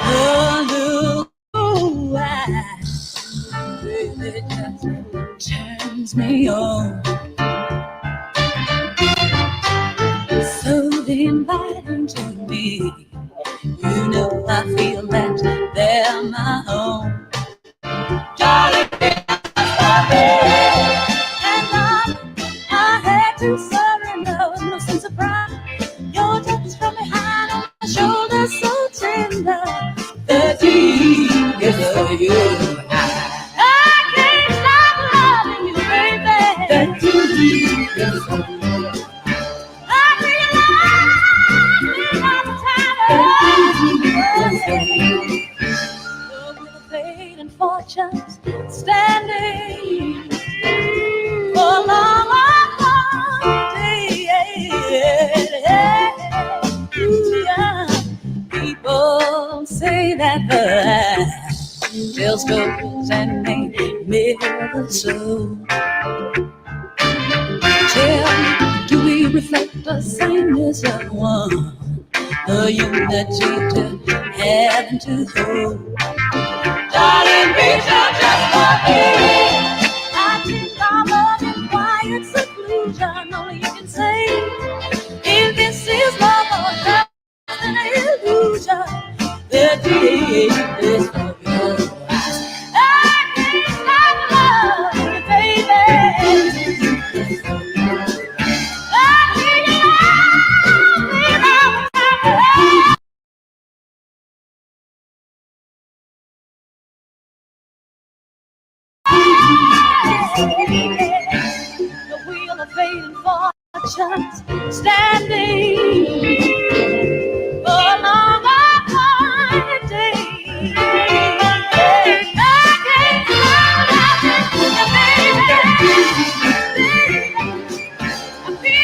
Oh, look, really just turns me on. So inviting to me. You know I feel that they're my home. Darling, and I had to surrender with no sense of pride. Your touch from behind on my shoulder, so tender. The deepest for you. I can't stop loving you, baby. The deepest for you. I feel like me all the time. The deepest for you. With a fate and fortunes standing for a long, long day. People say that the tell stories and make mirror so. Tell me, do we reflect the sameness of one? The unity to have and to hold. Darling, reach out just for me. I think our love in quiet seclusion. Only you can say if this is love or just an illusion. The deepest for you. I can't stop loving you, baby. I think you love me all the time. The wheel of fate and fortunes standing for a long, hard day. I can't stop loving you, baby. I feel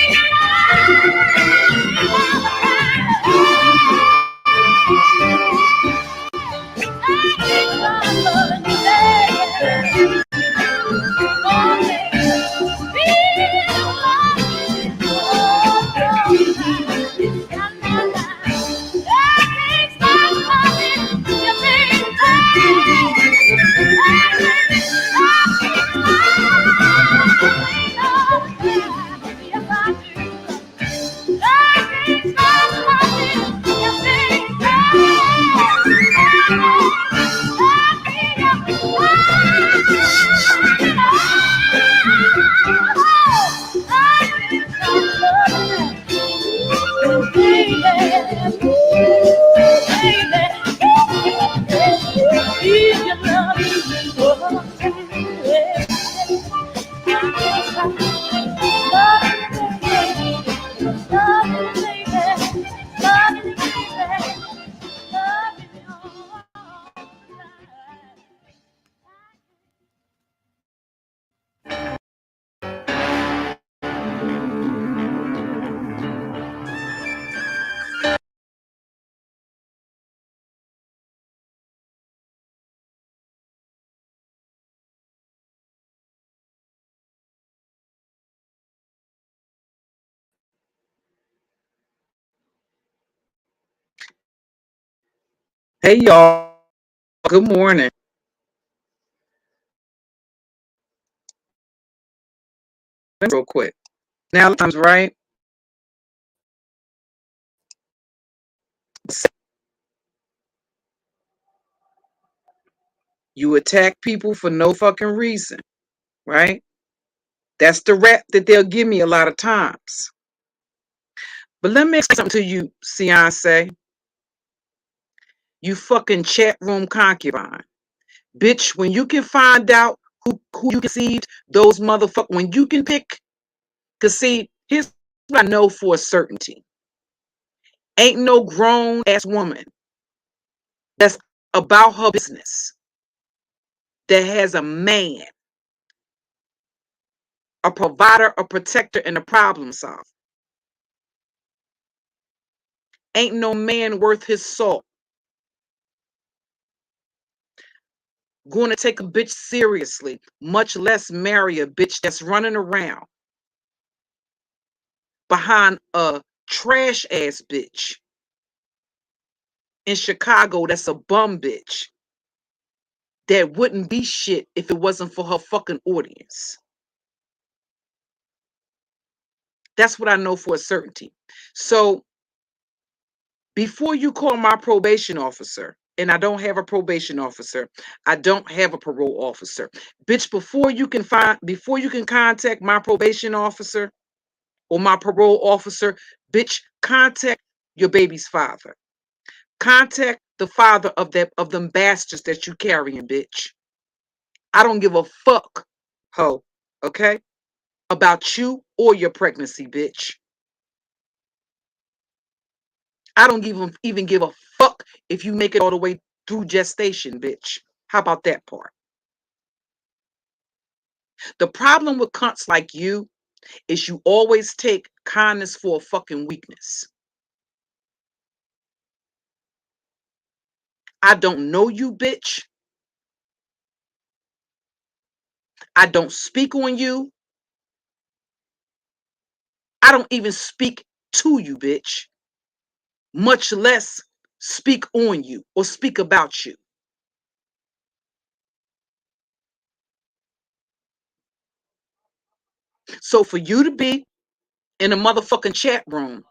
Hey y'all, good morning. Real quick. Now time's right. You attack people for no fucking reason, right? That's the rap that they'll give me a lot of times. But let me explain something to you, Beyonce. You fucking chat room concubine. Bitch, when you can find out who you conceived, those motherfuckers, when you can pick, cause see, here's what I know for a certainty. Ain't no grown ass woman that's about her business that has a man, a provider, a protector, and a problem solver. Ain't no man worth his salt going to take a bitch seriously, much less marry a bitch that's running around behind a trash ass bitch in Chicago that's a bum bitch that wouldn't be shit if it wasn't for her fucking audience. That's what I know for a certainty. So before you call my probation officer, and I don't have a probation officer, I don't have a parole officer. Bitch, before you can contact my probation officer or my parole officer, bitch, contact your baby's father. Contact the father of them bastards that you carrying, bitch. I don't give a fuck, ho, okay? About you or your pregnancy, bitch. I don't even give a fuck if you make it all the way through gestation, bitch. How about that part? The problem with cunts like you is you always take kindness for a fucking weakness. I don't know you, bitch. I don't speak on you. I don't even speak to you, bitch. Much less speak on you or speak about you. So for you to be in a motherfucking chat room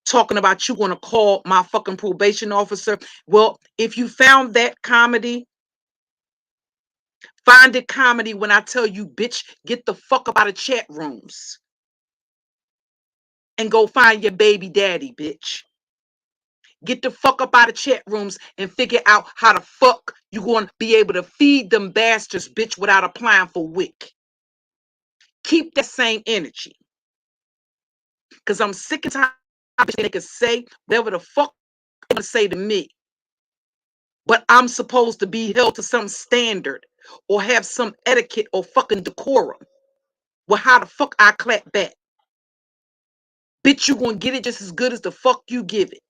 talking about you gonna call my fucking probation officer, well, if you found that comedy, find it comedy when I tell you, bitch, get the fuck up out of chat rooms and go find your baby daddy, bitch. Get the fuck up out of chat rooms and figure out how the fuck you gonna be able to feed them bastards, bitch, without applying for WIC. Keep that same energy. Cause I'm sick and tired of they can say whatever the fuck they want to say to me. But I'm supposed to be held to some standard or have some etiquette or fucking decorum. Well, how the fuck I clap back? Bitch, you gonna get it just as good as the fuck you give it.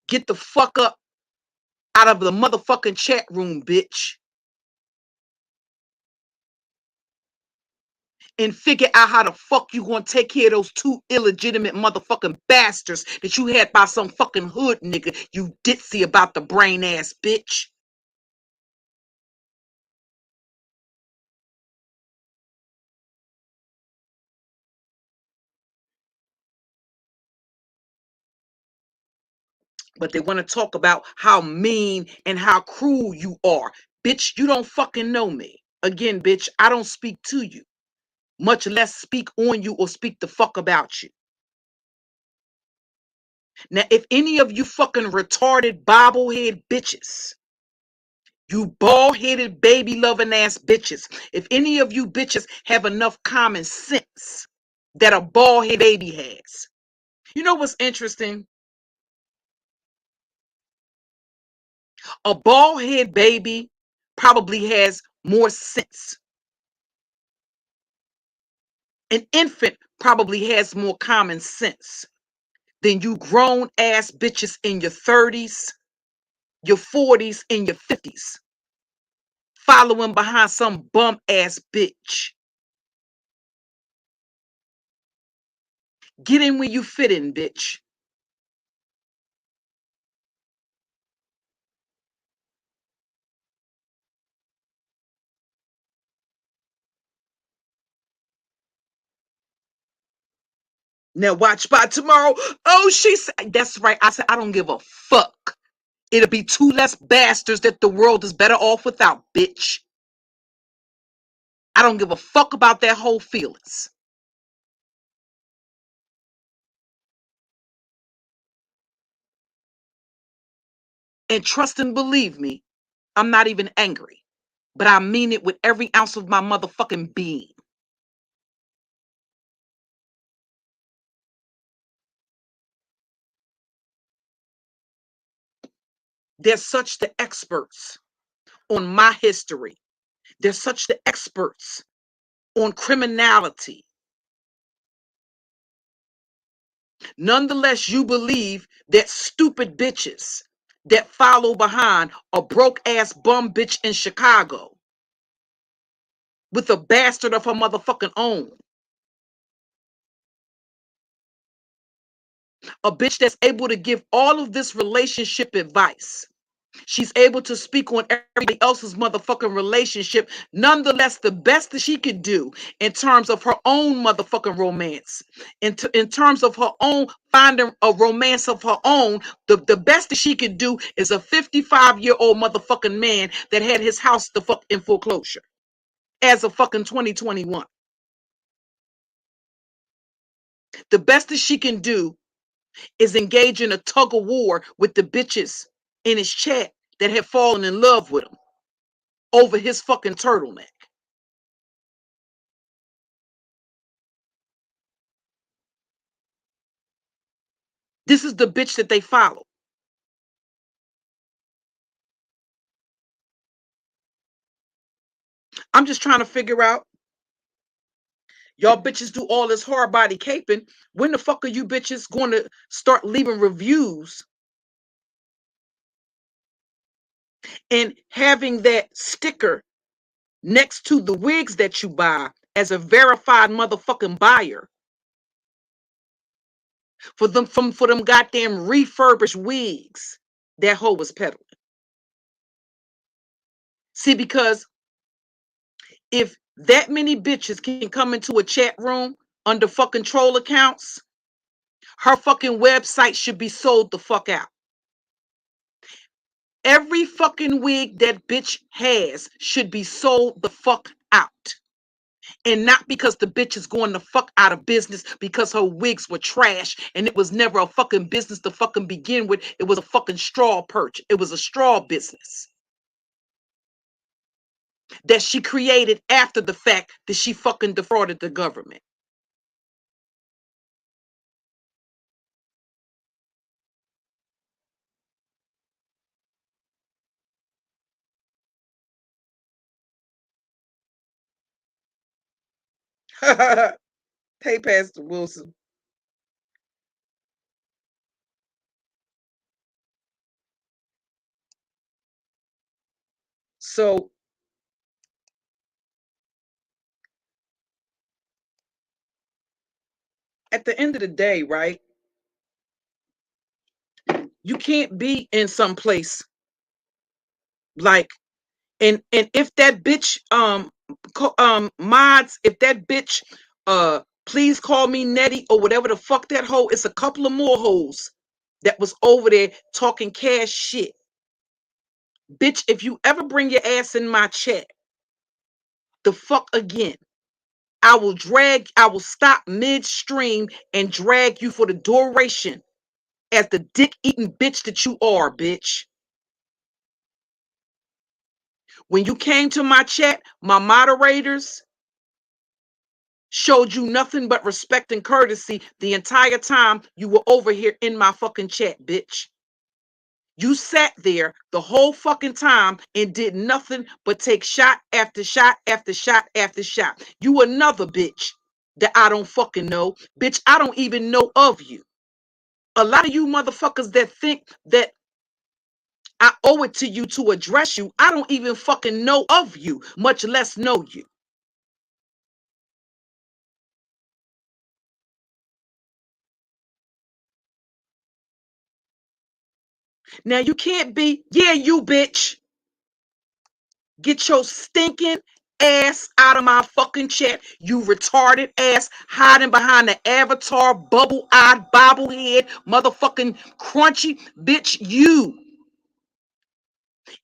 Get the fuck up out of the motherfucking chat room, bitch. And figure out how the fuck you gonna take care of those two illegitimate motherfucking bastards that you had by some fucking hood nigga, you ditzy about the brain ass bitch. But they want to talk about how mean and how cruel you are. Bitch, you don't fucking know me. Again, bitch, I don't speak to you, much less speak on you or speak the fuck about you. Now, if any of you fucking retarded bobblehead bitches, you bald-headed baby loving ass bitches, if any of you bitches have enough common sense that a bald-headed baby has. You know what's interesting? A bald-headed baby probably has more sense. An infant probably has more common sense than you grown ass bitches in your 30s, your 40s, and your 50s, following behind some bum ass bitch. Get in where you fit in, bitch. Now watch by tomorrow. Oh, she said, that's right. I said, I don't give a fuck. It'll be two less bastards that the world is better off without, bitch. I don't give a fuck about their whole feelings. And trust and believe me, I'm not even angry. But I mean it with every ounce of my motherfucking being. They're such the experts on my history. They're such the experts on criminality. Nonetheless, you believe that stupid bitches that follow behind a broke ass bum bitch in Chicago with a bastard of her motherfucking own. A bitch that's able to give all of this relationship advice. She's able to speak on everybody else's motherfucking relationship. Nonetheless, the best that she could do in terms of her own motherfucking romance, in terms of her own finding a romance of her own, the best that she could do is a 55-year-old motherfucking man that had his house the fuck in foreclosure as of fucking 2021. The best that she can do is engage in a tug of war with the bitches in his chat that had fallen in love with him over his fucking turtleneck. This is the bitch that they follow. I'm just trying to figure out, y'all bitches do all this hard body caping. When the fuck are you bitches going to start leaving reviews and having that sticker next to the wigs that you buy as a verified motherfucking buyer for them goddamn refurbished wigs that hoe was peddling? See, because if that many bitches can come into a chat room under fucking troll accounts, her fucking website should be sold the fuck out. Every fucking wig that bitch has should be sold the fuck out. And not because the bitch is going the fuck out of business because her wigs were trash and it was never a fucking business to fucking begin with. It was a fucking straw perch. It was a straw business that she created after the fact that she fucking defrauded the government. Hey, Pastor Wilson. So at the end of the day, right? You can't be in some place like, and if that bitch mods, if that bitch please call me Nettie or whatever the fuck that hoe, it's a couple of more hoes that was over there talking cash shit. Bitch, if you ever bring your ass in my chat the fuck again, I will stop midstream and drag you for the duration as the dick eating bitch that you are, bitch. When you came to my chat, my moderators showed you nothing but respect and courtesy the entire time you were over here in my fucking chat, bitch. You sat there the whole fucking time and did nothing but take shot after shot after shot after shot. You another bitch that I don't fucking know. Bitch, I don't even know of you. A lot of you motherfuckers that think that I owe it to you to address you, I don't even fucking know of you, much less know you. Now you can't be, yeah, you bitch. Get your stinking ass out of my fucking chat, you retarded ass, hiding behind the avatar, bubble-eyed, bobblehead, motherfucking crunchy bitch. You.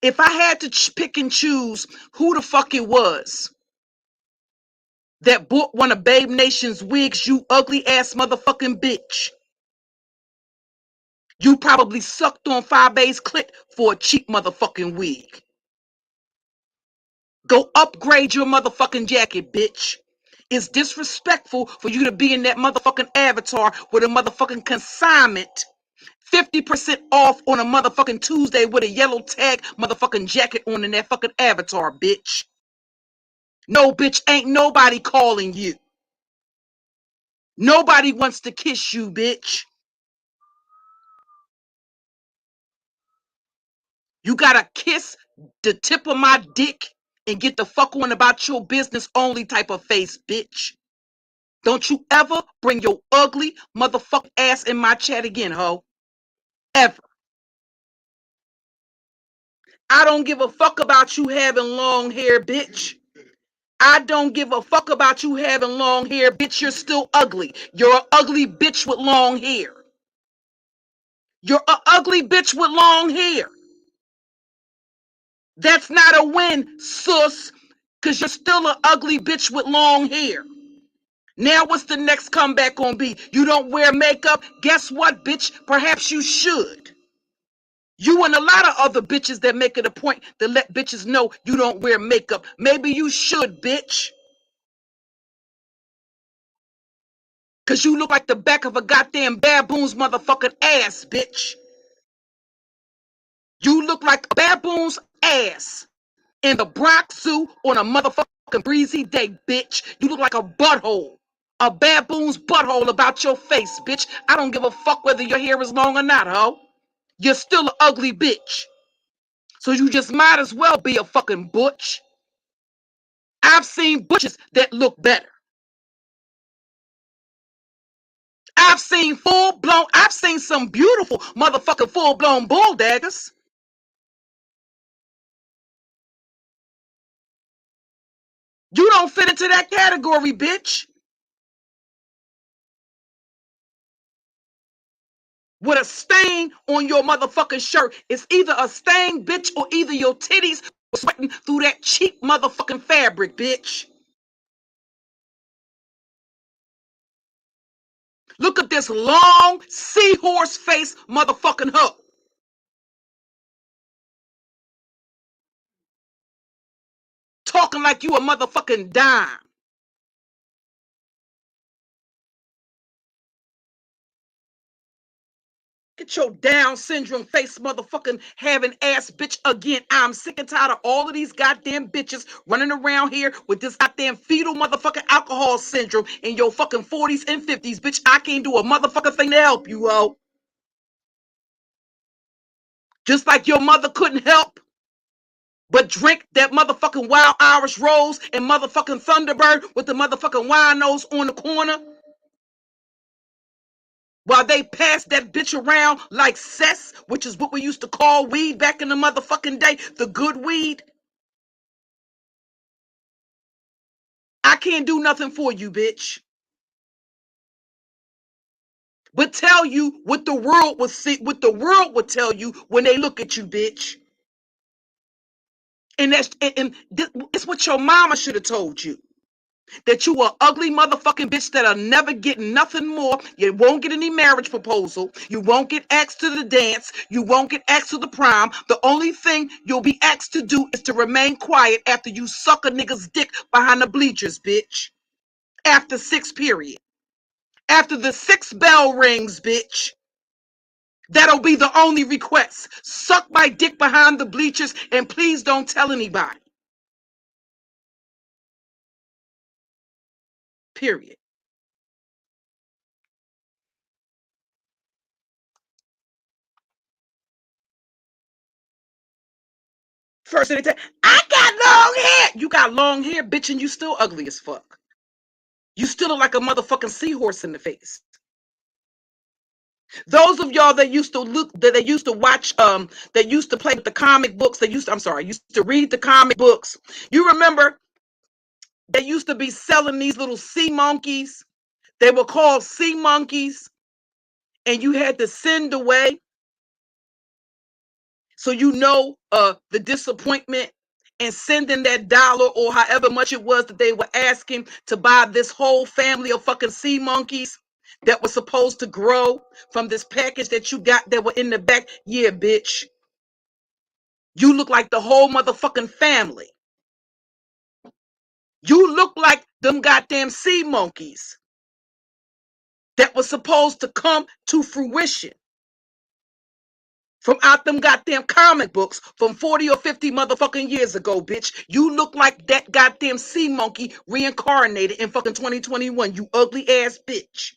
If I had to pick and choose who the fuck it was that bought one of Babe Nation's wigs, you ugly ass motherfucking bitch, you probably sucked on FyeBabe's clit for a cheap motherfucking wig. Go upgrade your motherfucking jacket, bitch. It's disrespectful for you to be in that motherfucking avatar with a motherfucking consignment 50% off on a motherfucking Tuesday with a yellow tag motherfucking jacket on in that fucking avatar, bitch. No, bitch, ain't nobody calling you. Nobody wants to kiss you, bitch. You gotta kiss the tip of my dick and get the fuck on about your business only type of face, bitch. Don't you ever bring your ugly motherfucking ass in my chat again, ho. Ever. I don't give a fuck about you having long hair, bitch. I don't give a fuck about you having long hair, bitch. You're still ugly. You're an ugly bitch with long hair. You're an ugly bitch with long hair. That's not a win, sus, because you're still an ugly bitch with long hair. Now what's the next comeback gonna be? You don't wear makeup? Guess what, bitch? Perhaps you should. You and a lot of other bitches that make it a point to let bitches know you don't wear makeup. Maybe you should, bitch. Because you look like the back of a goddamn baboon's motherfucking ass, bitch. You look like a baboon's ass in the Bronx Zoo on a motherfucking breezy day, bitch. You look like a butthole. A baboon's butthole about your face, bitch. I don't give a fuck whether your hair is long or not, ho. You're still an ugly bitch. So you just might as well be a fucking butch. I've seen butches that look better. I've seen some beautiful motherfucking full-blown bulldaggers. You don't fit into that category, bitch. With a stain on your motherfucking shirt. It's either a stain, bitch, or either your titties were sweating through that cheap motherfucking fabric, bitch. Look at this long seahorse face motherfucking hoe. Talking like you a motherfucking dime. Get your Down syndrome face motherfucking having ass bitch again. I'm sick and tired of all of these goddamn bitches running around here with this goddamn fetal motherfucking alcohol syndrome in your fucking 40s and 50s. Bitch, I can't do a motherfucking thing to help you, oh. Just like your mother couldn't help but drink that motherfucking Wild Irish Rose and motherfucking Thunderbird with the motherfucking wine nose on the corner while they passed that bitch around like cess, which is what we used to call weed back in the motherfucking day, the good weed. I can't do nothing for you, bitch. But tell you what the world would see, what the world would tell you when they look at you, bitch. And it's what your mama should have told you. That you are ugly motherfucking bitch that'll never get nothing more. You won't get any marriage proposal. You won't get asked to the dance. You won't get asked to the prom. The only thing you'll be asked to do is to remain quiet after you suck a nigga's dick behind the bleachers, bitch. After 6 period. After the 6 bell rings, bitch. That'll be the only request. Suck my dick behind the bleachers and please don't tell anybody. Period. First thing they tell, I got long hair. You got long hair, bitch, and you still ugly as fuck. You still look like a motherfucking seahorse in the face. Those of y'all that used to look, that they used to watch, that used to play with the comic books, used to read the comic books. You remember they used to be selling these little sea monkeys. They were called sea monkeys, and you had to send away. So you know the disappointment and sending that dollar or however much it was that they were asking to buy this whole family of fucking sea monkeys that was supposed to grow from this package that you got that were in the back. Yeah, bitch. You look like the whole motherfucking family. You look like them goddamn sea monkeys that was supposed to come to fruition from out them goddamn comic books from 40 or 50 motherfucking years ago, bitch. You look like that goddamn sea monkey reincarnated in fucking 2021, you ugly ass bitch.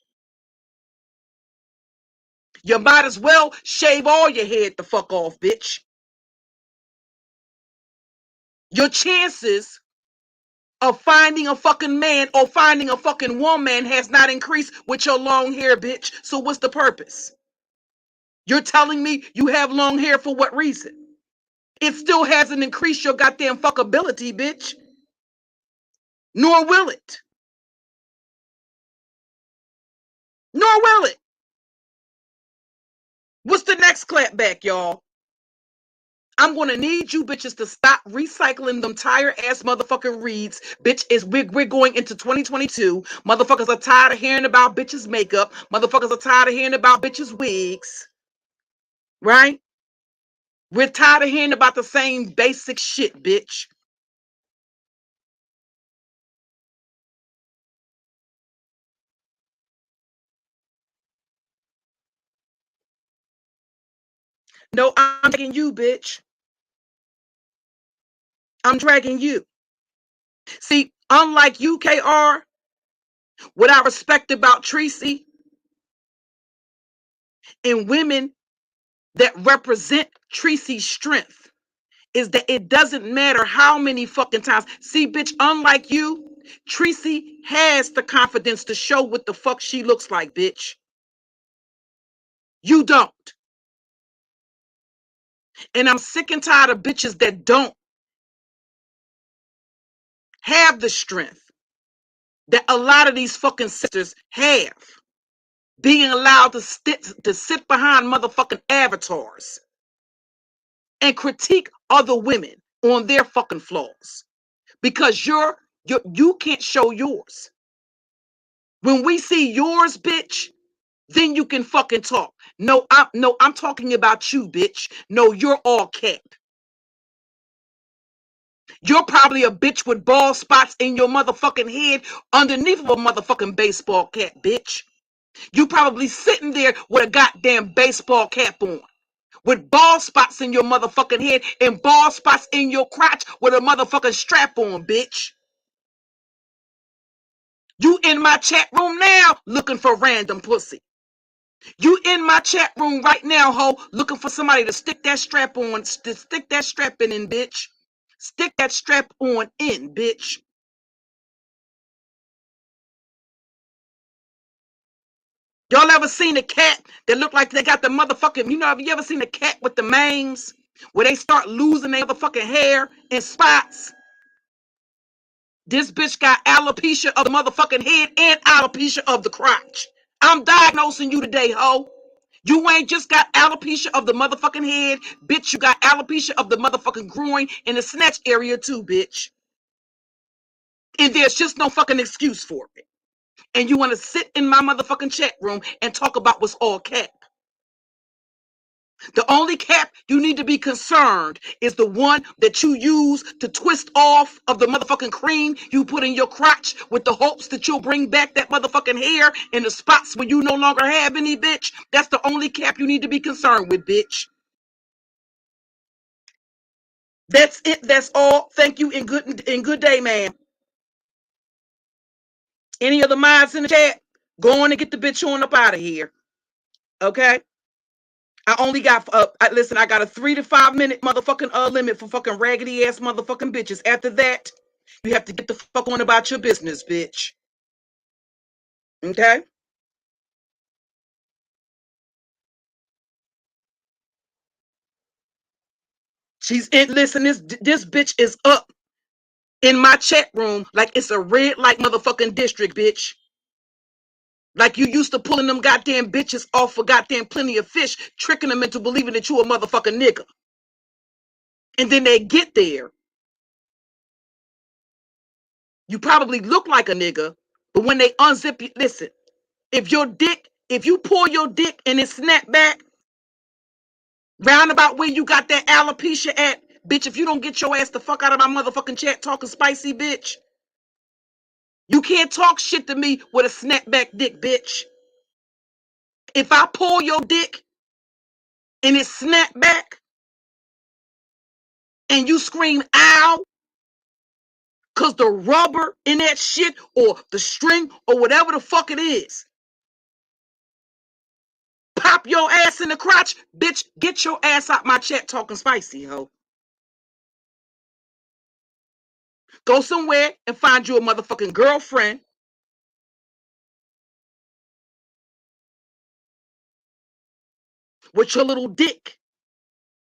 You might as well shave all your head the fuck off, bitch. Your chances of finding a fucking man or finding a fucking woman has not increased with your long hair, bitch. So what's the purpose? You're telling me you have long hair for what reason? It still hasn't increased your goddamn fuckability, bitch. Nor will it. Nor will it. What's the next clap back, y'all? I'm gonna need you bitches to stop recycling them tire ass motherfucking reads. Bitch, we're going into 2022. Motherfuckers are tired of hearing about bitches' makeup. Motherfuckers are tired of hearing about bitches' wigs. Right? We're tired of hearing about the same basic shit, bitch. No, I'm dragging you, bitch. I'm dragging you. See, unlike you, KR, what I respect about Tracy and women that represent Tracy's strength is that it doesn't matter how many fucking times. See, bitch, unlike you, Tracy has the confidence to show what the fuck she looks like, bitch. You don't. And I'm sick and tired of bitches that don't have the strength that a lot of these fucking sisters have. Being allowed to sit behind motherfucking avatars and critique other women on their fucking flaws. Because you can't show yours. When we see yours, bitch, then you can fucking talk. No, I'm talking about you, bitch. No, you're all cap. You're probably a bitch with bald spots in your motherfucking head underneath of a motherfucking baseball cap, bitch. You probably sitting there with a goddamn baseball cap on, with bald spots in your motherfucking head and bald spots in your crotch with a motherfucking strap on, bitch. You in my chat room now looking for random pussy. You in my chat room right now, ho, looking for somebody to stick that strap on, to stick that strap in, bitch. Stick that strap on in, bitch. Y'all ever seen a cat that look like they got the motherfucking, have you ever seen a cat with the mange where they start losing their motherfucking hair and spots? This bitch got alopecia of the motherfucking head and alopecia of the crotch. I'm diagnosing you today, ho. You ain't just got alopecia of the motherfucking head, bitch. You got alopecia of the motherfucking groin and the snatch area too, bitch. And there's just no fucking excuse for it. And you want to sit in my motherfucking chat room and talk about what's all cap. The only cap you need to be concerned is the one that you use to twist off of the motherfucking cream you put in your crotch with the hopes that you'll bring back that motherfucking hair in the spots where you no longer have any, bitch. That's the only cap you need to be concerned with, bitch. That's it. That's all. Thank you and good day, ma'am. Any other minds in the chat? Go on and get the bitch on up out of here. Okay? I only got listen, I got a 3 to 5 minute motherfucking limit for fucking raggedy ass motherfucking bitches. After that, you have to get the fuck on about your business, bitch. Okay? She's in listen, this bitch is up in my chat room like it's a red light motherfucking district, bitch. Like you used to pulling them goddamn bitches off for goddamn plenty of fish, tricking them into believing that you a motherfucking nigga. And then they get there. You probably look like a nigga, but when they unzip you, listen, if you pull your dick and it snap back, round about where you got that alopecia at, bitch, if you don't get your ass the fuck out of my motherfucking chat talking spicy, bitch, you can't talk shit to me with a snapback dick, bitch. If I pull your dick and it snapped back and you scream ow because the rubber in that shit or the string or whatever the fuck it is pop your ass in the crotch, bitch, get your ass out my chat talking spicy, ho. Go somewhere and find you a motherfucking girlfriend with your little dick.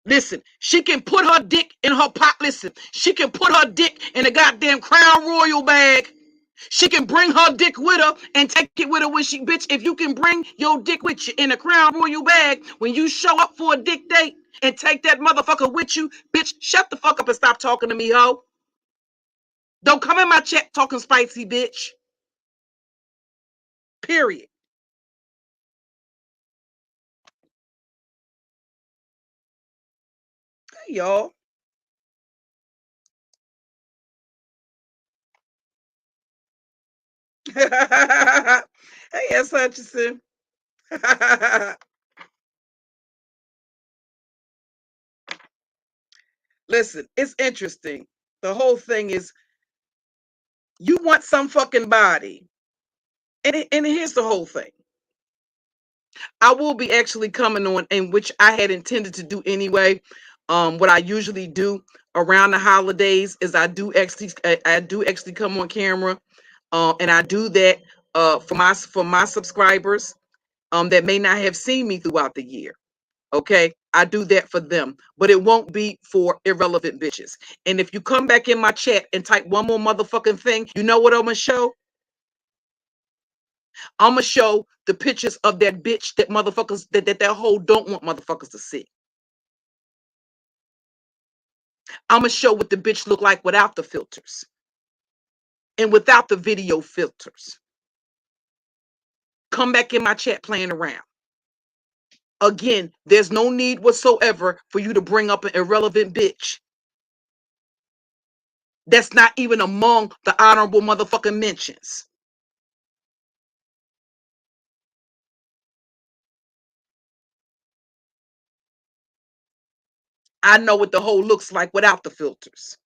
Listen, she can put her dick in her pot. Listen, she can put her dick in a goddamn Crown Royal bag. She can bring her dick with her and take it with her when she, bitch, if you can bring your dick with you in a Crown Royal bag when you show up for a dick date and take that motherfucker with you, bitch, shut the fuck up and stop talking to me, ho. Don't come in my chat talking spicy, bitch. Period. Hey, y'all. Hey, S. Hutchinson. Listen, it's interesting. The whole thing is you want some fucking body. And here's the whole thing. I will be actually coming on, and which I had intended to do anyway. What I usually do around the holidays is I do actually come on camera, and I do that for my subscribers that may not have seen me throughout the year. Okay, I do that for them, but it won't be for irrelevant bitches. And if you come back in my chat and type one more motherfucking thing, you know what I'm gonna show? I'm gonna show the pictures of that bitch that motherfuckers that whole don't want motherfuckers to see. I'm gonna show what the bitch look like without the filters and without the video filters. Come back in my chat playing around. Again, there's no need whatsoever for you to bring up an irrelevant bitch that's not even among the honorable motherfucking mentions. I know what the whole looks like without the filters.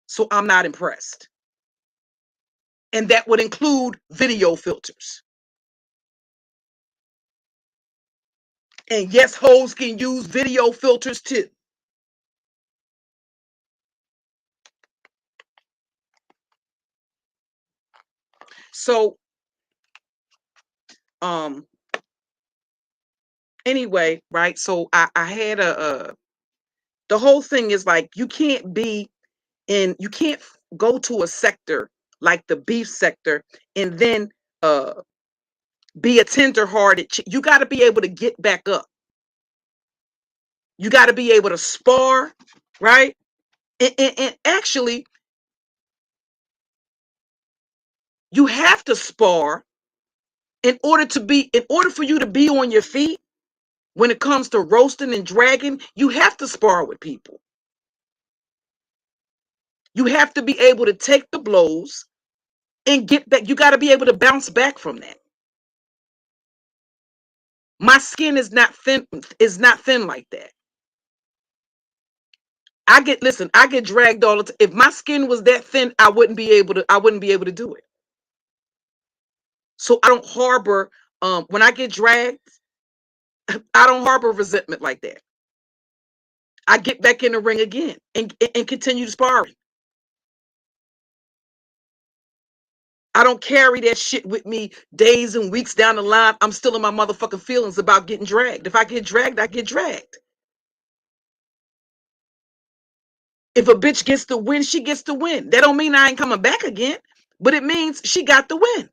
So I'm not impressed. And that would include video filters. And yes, hoes can use video filters too. So, um, anyway, right? So I had the whole thing is like you can't go to a sector like the beef sector and then uh be a tender-hearted. You got to be able to get back up. You got to be able to spar, right? And actually, you have to spar in order for you to be on your feet when it comes to roasting and dragging. You have to spar with people. You have to be able to take the blows and get back. You got to be able to bounce back from that. My skin is not thin like that. I get dragged all the time. If my skin was that thin, I wouldn't be able to do it. So I don't harbor when I get dragged, I don't harbor resentment like that. I get back in the ring again and continue sparring. I don't carry that shit with me days and weeks down the line. I'm still in my motherfucking feelings about getting dragged. If I get dragged, I get dragged. If a bitch gets the win, she gets the win. That don't mean I ain't coming back again, but it means she got the win.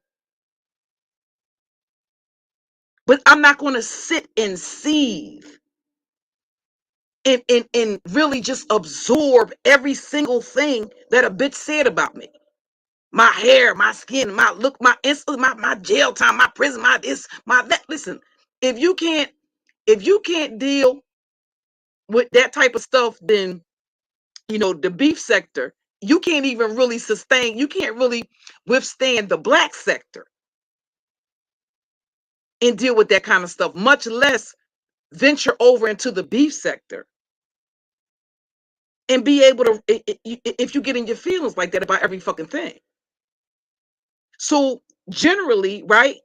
But I'm not going to sit and seethe and really just absorb every single thing that a bitch said about me. My hair, my skin, my look, my jail time, my prison, my this, my that. Listen, if you can't if you can't deal with that type of stuff, then the beef sector, you can't even really sustain, you can't really withstand the black sector and deal with that kind of stuff, much less venture over into the beef sector and be able to, if you get in your feelings like that about every fucking thing. So generally, right,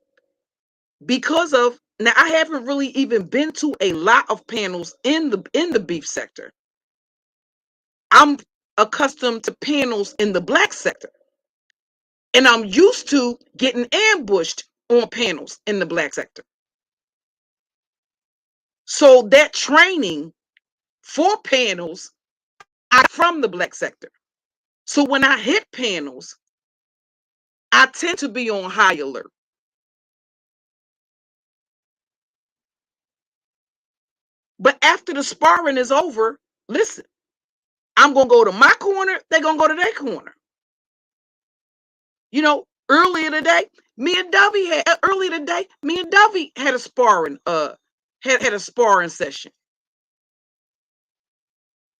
because of, now I haven't really even been to a lot of panels in the beef sector. I'm accustomed to panels in the black sector. And I'm used to getting ambushed on panels in the black sector. So that training for panels, I from the black sector. So when I hit panels, I tend to be on high alert. But after the sparring is over, listen, I'm going to go to my corner. They're going to go to their corner. You know, earlier today, me and Dovey had a sparring, had a sparring session.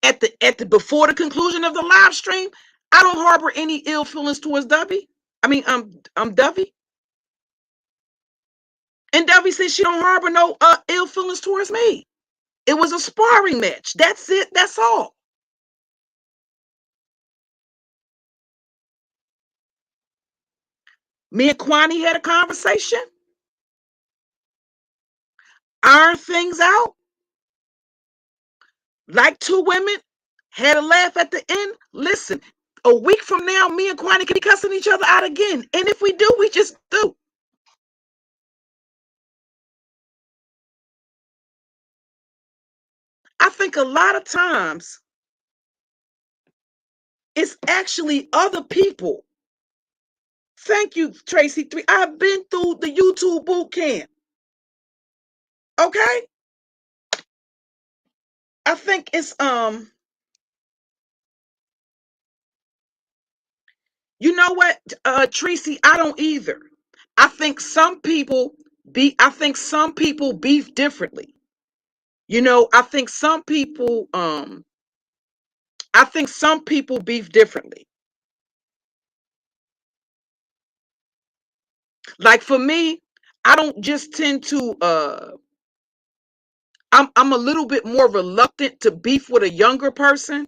At the before the conclusion of the live stream, I don't harbor any ill feelings towards Dovey. I mean, I'm Dovey. And Dovey said she don't harbor no ill feelings towards me. It was a sparring match. That's it. That's all. Me and Kwani had a conversation. Iron things out. Like two women. Had a laugh at the end. Listen, a week from now, me and Kwani can be cussing each other out again. And if we do, we just do. I think a lot of times it's actually other people. Thank you, Tracy 3. I've been through the YouTube boot camp. Okay? I think it's you know what, Tracy, I don't either. I think some people beef differently. You know, I think some people beef differently. Like for me, I don't just tend to I'm a little bit more reluctant to beef with a younger person.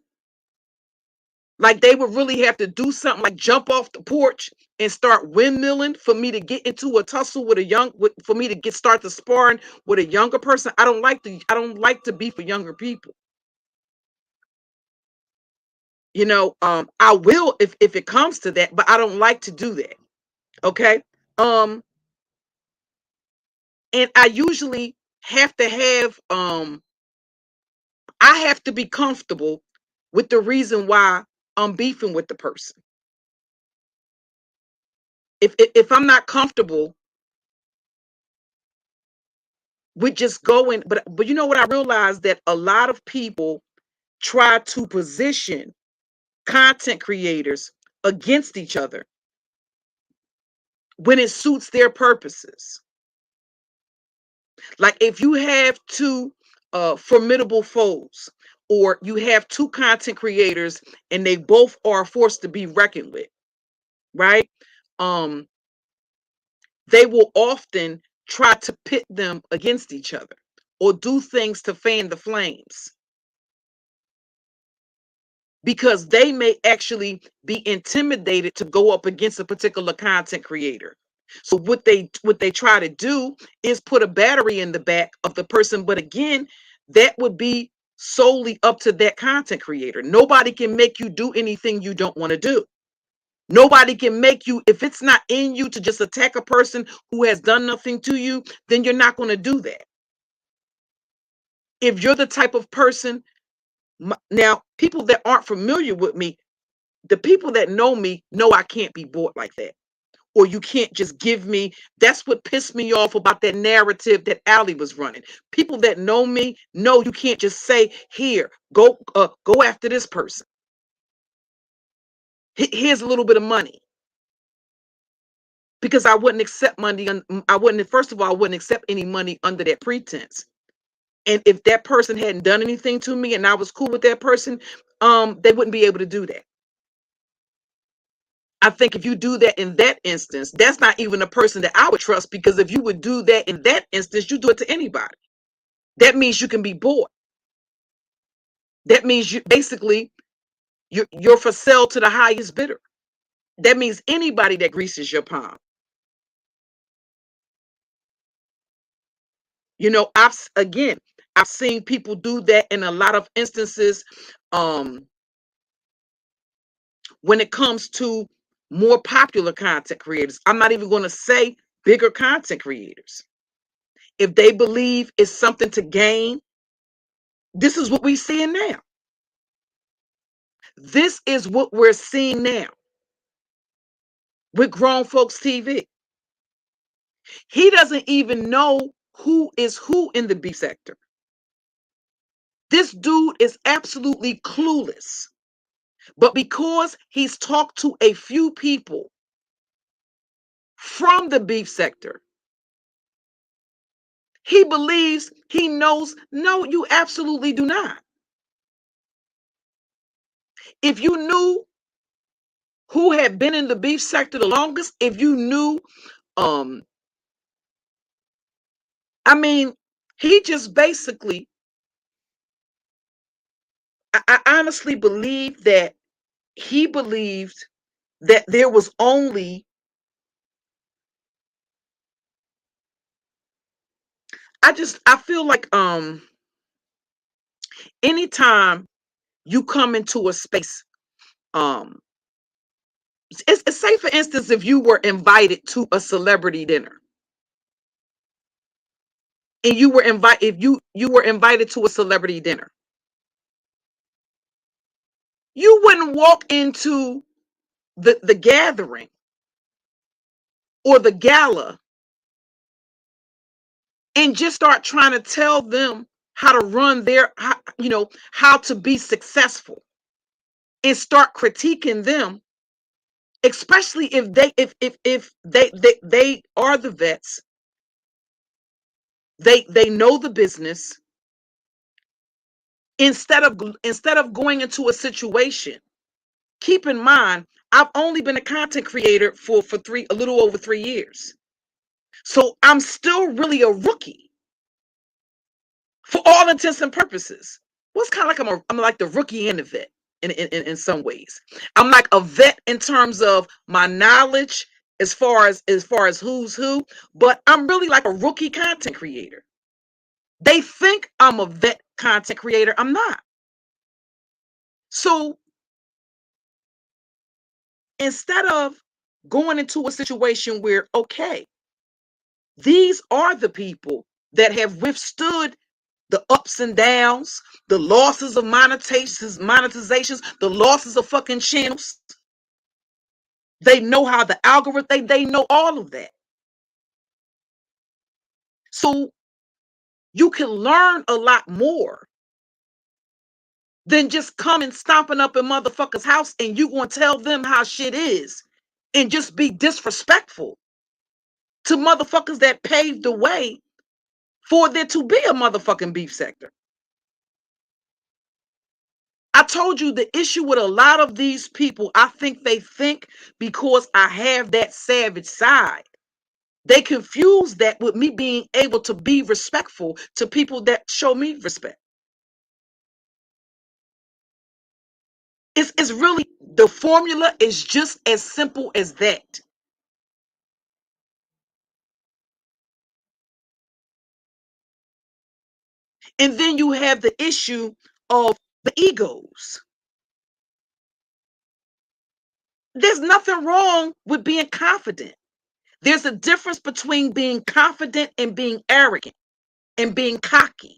Like they would really have to do something like jump off the porch and start windmilling for me to get into a tussle with for me to start the sparring with a younger person. I don't like to beef with younger people. You know, I will if it comes to that, but I don't like to do that. Okay. Um, and I usually have to have I have to be comfortable with the reason why I'm beefing with the person. If I'm not comfortable with just going, but you know what, I realized that a lot of people try to position content creators against each other when it suits their purposes. Like if you have two formidable foes, or you have two content creators and they both are forced to be reckoned with, right? Um, they will often try to pit them against each other or do things to fan the flames because they may actually be intimidated to go up against a particular content creator. So what they try to do is put a battery in the back of the person, but again, that would be solely up to that content creator. Nobody can make you do anything you don't want to do. Nobody can make you, if it's not in you to just attack a person who has done nothing to you, then you're not going to do that. If you're the type of person, now people that aren't familiar with me, the people that know me know I can't be bought like that. Or you can't just give me, that's what pissed me off about that narrative that Ali was running. People that know me know you can't just say, here, go after this person. Here's a little bit of money. Because I wouldn't accept money. First of all, I wouldn't accept any money under that pretense. And if that person hadn't done anything to me and I was cool with that person, they wouldn't be able to do that. I think if you do that in that instance, that's not even a person that I would trust, because if you would do that in that instance, you do it to anybody. That means you can be bought. That means you basically you're for sale to the highest bidder. That means anybody that greases your palm. You know, I've seen people do that in a lot of instances. Um, when it comes to more popular content creators, I'm not even going to say bigger content creators. If they believe it's something to gain, this is what we're seeing now. This is what we're seeing now with Grown Folks TV. He doesn't even know who is who in the beef sector. This dude is absolutely clueless. But because he's talked to a few people from the beef sector, he believes he knows. No, you absolutely do not. If you knew who had been in the beef sector the longest, if you knew, um, I mean, he just basically, I honestly believe that he believed that there was only, I feel like anytime you come into a space, um it's say for instance, if you were invited to a celebrity dinner and you were invited, if you were invited to a celebrity dinner, you wouldn't walk into the gathering or the gala and just start trying to tell them how to run how to be successful, and start critiquing them, especially if they are the vets. They know the business. Instead of going into a situation, keep in mind, I've only been a content creator for a little over 3 years, so I'm still really a rookie for all intents and purposes. Well, it's kind of like I'm like the rookie and the vet in some ways. I'm like a vet in terms of my knowledge, as far as who's who, but I'm really like a rookie content creator. They think I'm a vet content creator. I'm not. So instead of going into a situation where, okay, these are the people that have withstood the ups and downs, the losses of monetizations, the losses of fucking channels. They know how the algorithm, they know all of that. So you can learn a lot more than just coming stomping up in motherfuckers' house and you gonna tell them how shit is and just be disrespectful to motherfuckers that paved the way for there to be a motherfucking beef sector. I told you the issue with a lot of these people, I think they think because I have that savage side, they confuse that with me being able to be respectful to people that show me respect. It's really, the formula is just as simple as that. And then you have the issue of the egos. There's nothing wrong with being confident. There's a difference between being confident and being arrogant and being cocky.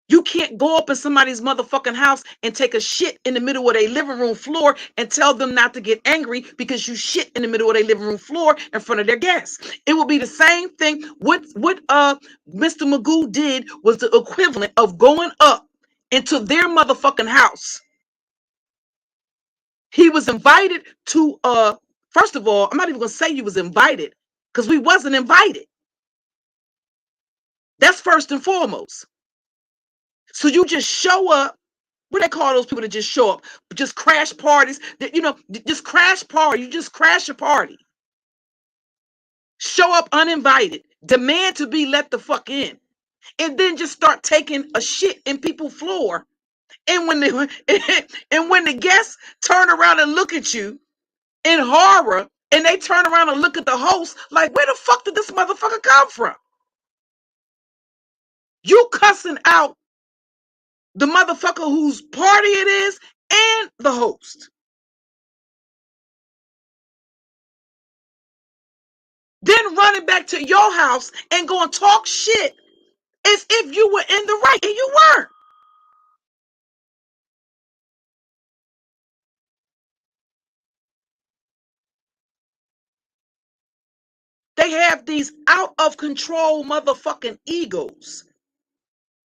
You can't go up in somebody's motherfucking house and take a shit in the middle of their living room floor and tell them not to get angry because you shit in the middle of their living room floor in front of their guests. It will be the same thing. What Mr. Magoo did was the equivalent of going up into their motherfucking house. He was invited to first of all, I'm not even gonna say he was invited, because we wasn't invited. That's first and foremost. So you just show up. What they call those people that just show up, just crash parties. Just crash party. You just crash a party. Show up uninvited. Demand to be let the fuck in. and then just start taking a shit in people's floor. And when the guests turn around and look at you in horror, and they turn around and look at the host like, where the fuck did this motherfucker come from? You cussing out the motherfucker whose party it is and the host. Then running back to your house and going to talk shit as if you were in the right and you weren't. They have these out of control motherfucking egos.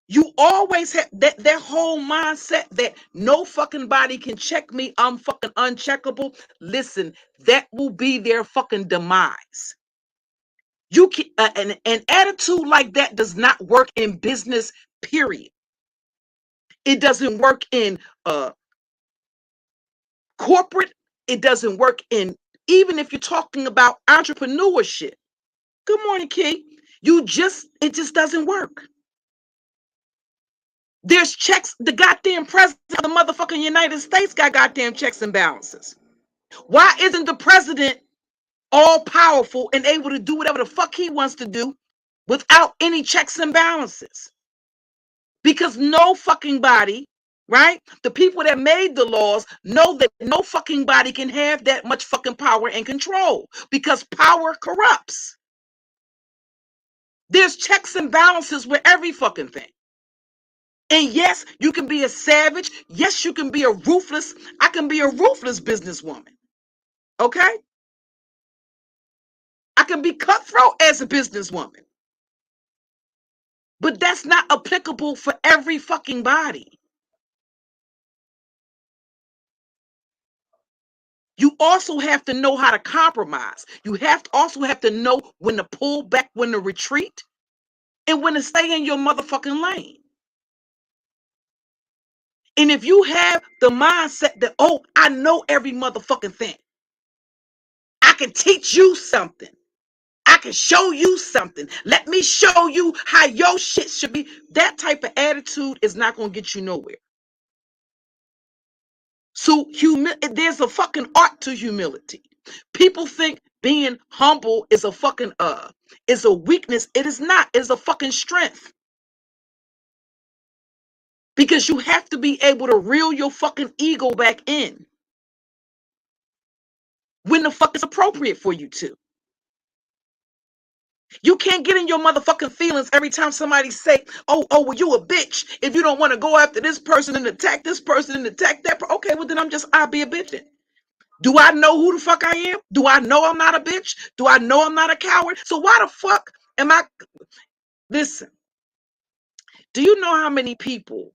You always have that whole mindset that no fucking body can check me. I'm fucking uncheckable. Listen, that will be their fucking demise. You can an attitude like that does not work in business, period. It doesn't work in corporate. It doesn't work in, even if you're talking about entrepreneurship. Good morning, Key. It just doesn't work. There's checks. The goddamn president of the motherfucking United States got goddamn checks and balances. Why isn't the president all powerful and able to do whatever the fuck he wants to do without any checks and balances? Because no fucking body, right? The people that made the laws know that no fucking body can have that much fucking power and control because power corrupts. There's checks and balances with every fucking thing. And yes, you can be a savage. Yes, you can be a ruthless. I can be a ruthless businesswoman. Okay? I can be cutthroat as a businesswoman. But that's not applicable for every fucking body. You also have to know how to compromise. You also have to know when to pull back, when to retreat, and when to stay in your motherfucking lane. And if you have the mindset that, oh, I know every motherfucking thing, I can teach you something. I can show you something. Let me show you how your shit should be. That type of attitude is not going to get you nowhere. So there's a fucking art to humility. People think being humble is a fucking is a weakness. It is not. It's a fucking strength. Because you have to be able to reel your fucking ego back in when the fuck is appropriate for you to. You can't get in your motherfucking feelings every time somebody say, oh, well, you a bitch if you don't want to go after this person and attack this person and attack that. Okay, well, then I'll be a bitch then. Do I know who the fuck I am? Do I know I'm not a bitch? Do I know I'm not a coward? So why the fuck am I? Listen, do you know how many people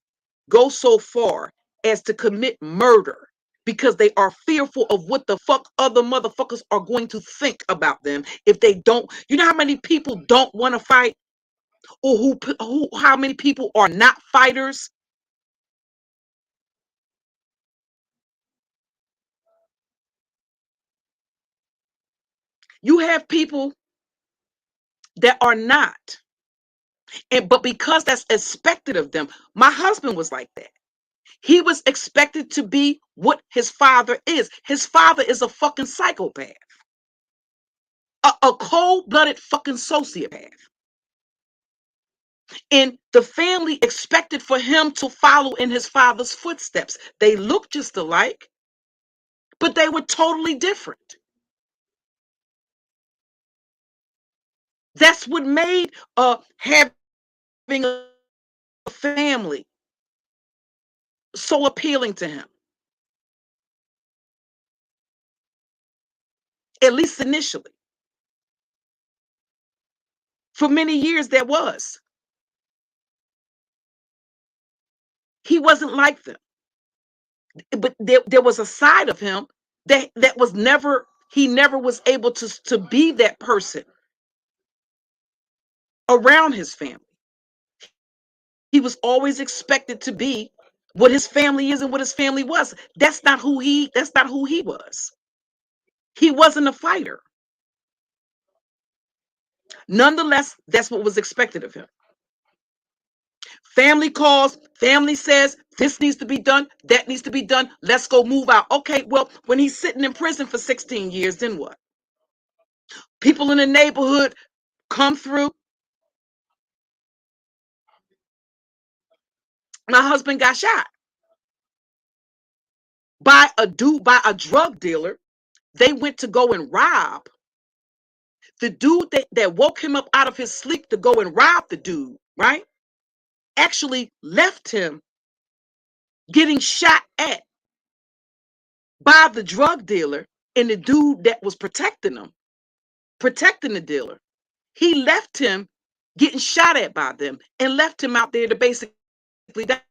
go so far as to commit murder because they are fearful of what the fuck other motherfuckers are going to think about them if they don't? You know how many people don't want to fight? Or how many people are not fighters? You have people that are not. But because that's expected of them, my husband was like that. He was expected to be what his father is. His father is a fucking psychopath. A cold-blooded fucking sociopath. And the family expected for him to follow in his father's footsteps. They looked just alike, but they were totally different. That's what made having a family so appealing to him, at least initially. For many years, there was. He wasn't like them, but there was a side of him that was never, he never was able to be that person around his family. He was always expected to be what his family is and what his family was. That's not who he was. He wasn't a fighter. Nonetheless, that's what was expected of him. Family calls, family says this needs to be done, that needs to be done. Let's go move out. Okay, well, when he's sitting in prison for 16 years, then what? People in the neighborhood come through. My husband got shot by a drug dealer. They went to go and rob. The dude that woke him up out of his sleep to go and rob the dude, right? Actually left him getting shot at by the drug dealer and the dude that was protecting him, protecting the dealer. He left him getting shot at by them and left him out there to basically die.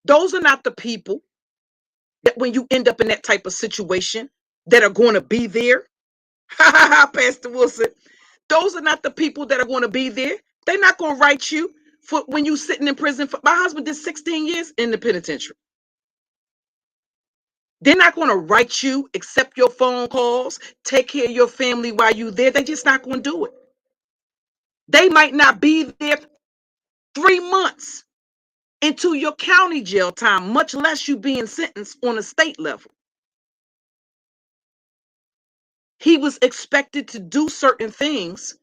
Those are not the people that when you end up in that type of situation that are going to be there. Pastor Wilson, those are not the people that are going to be there. They're not going to write you for when you sitting in prison. My husband did 16 years in the penitentiary. They're not going to write you, accept your phone calls, take care of your family while you're there. They're just not going to do it. They might not be there 3 months into your county jail time, much less you being sentenced on a state level. He was expected to do certain things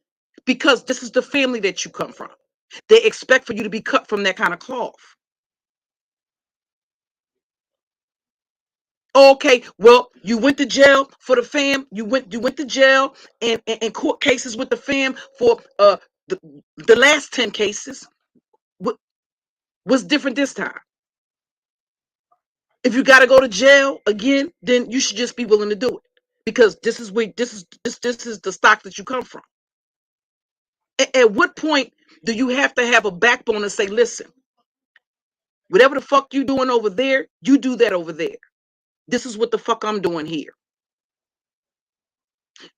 because this is the family that you come from. They expect for you to be cut from that kind of cloth. Okay, well, you went to jail for the fam. You went to jail and court cases with the fam for the last 10 cases. What's different this time? If you got to go to jail again, then you should just be willing to do it because this is the stock that you come from. At what point do you have to have a backbone and say, listen, whatever the fuck you doing over there, you do that over there. This is what the fuck I'm doing here.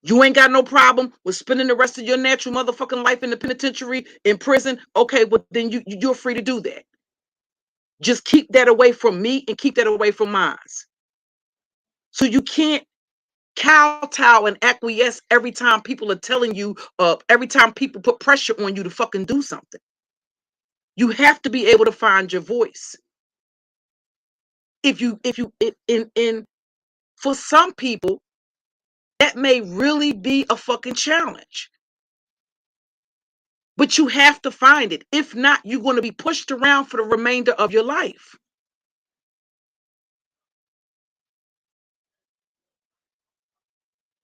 You ain't got no problem with spending the rest of your natural motherfucking life in the penitentiary, in prison. Okay, well then you're free to do that. Just keep that away from me and keep that away from mine. So you can't kowtow and acquiesce every time people are telling you, every time people put pressure on you to fucking do something. You have to be able to find your voice. For some people, that may really be a fucking challenge. But you have to find it. If not, you're going to be pushed around for the remainder of your life.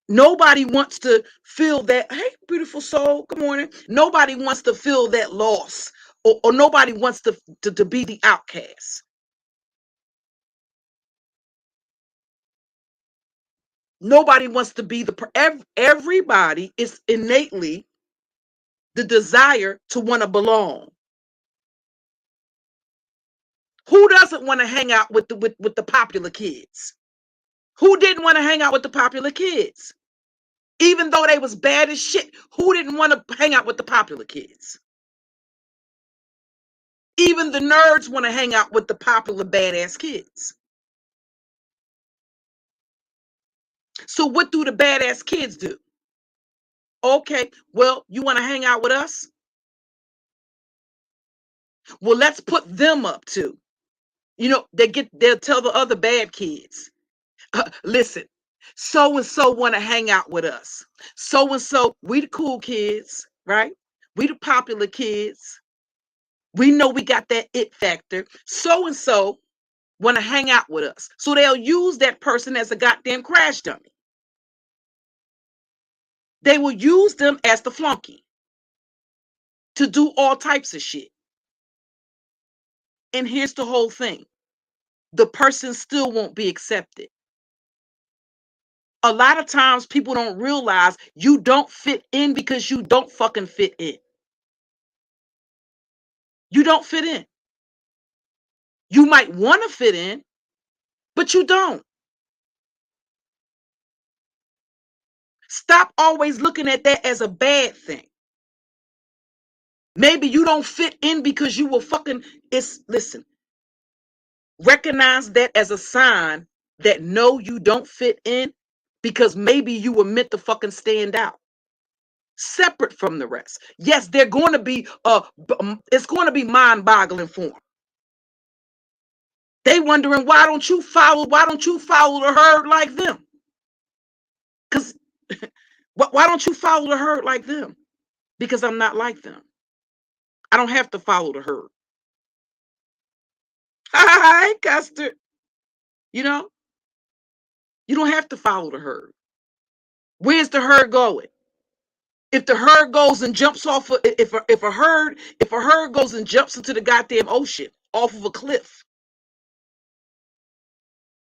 Nobody wants to feel that, hey, beautiful soul, good morning. Nobody wants to feel that loss, or nobody wants to be the outcast. Nobody wants to be everybody is innately the desire to want to belong. Who doesn't want to hang out with the popular kids? Who didn't want to hang out with the popular kids? Even though they was bad as shit, who didn't want to hang out with the popular kids? Even the nerds want to hang out with the popular badass kids. So what do the badass kids do? Okay, well, you want to hang out with us? Well, let's put them up too. You know, they'll tell the other bad kids, listen, so and so want to hang out with us. So and so, we the cool kids, right? We the popular kids. We know we got that it factor. So and so want to hang out with us. So they'll use that person as a goddamn crash dummy. They will use them as the flunky to do all types of shit. And here's the whole thing. The person still won't be accepted. A lot of times people don't realize you don't fit in because you don't fucking fit in. You don't fit in. You might want to fit in, but you don't. Stop always looking at that as a bad thing. Maybe you don't fit in because you will fucking, listen, recognize that as a sign that no, you don't fit in because maybe you were meant to fucking stand out, separate from the rest. Yes, they're going to be it's going to be mind-boggling for them. They wondering why don't you follow the herd like them? Because why don't you follow the herd like them? Because I'm not like them. I don't have to follow the herd. Hi, Custard. You know, you don't have to follow the herd. Where's the herd going? If the herd goes and jumps off, if a herd goes and jumps into the goddamn ocean off of a cliff,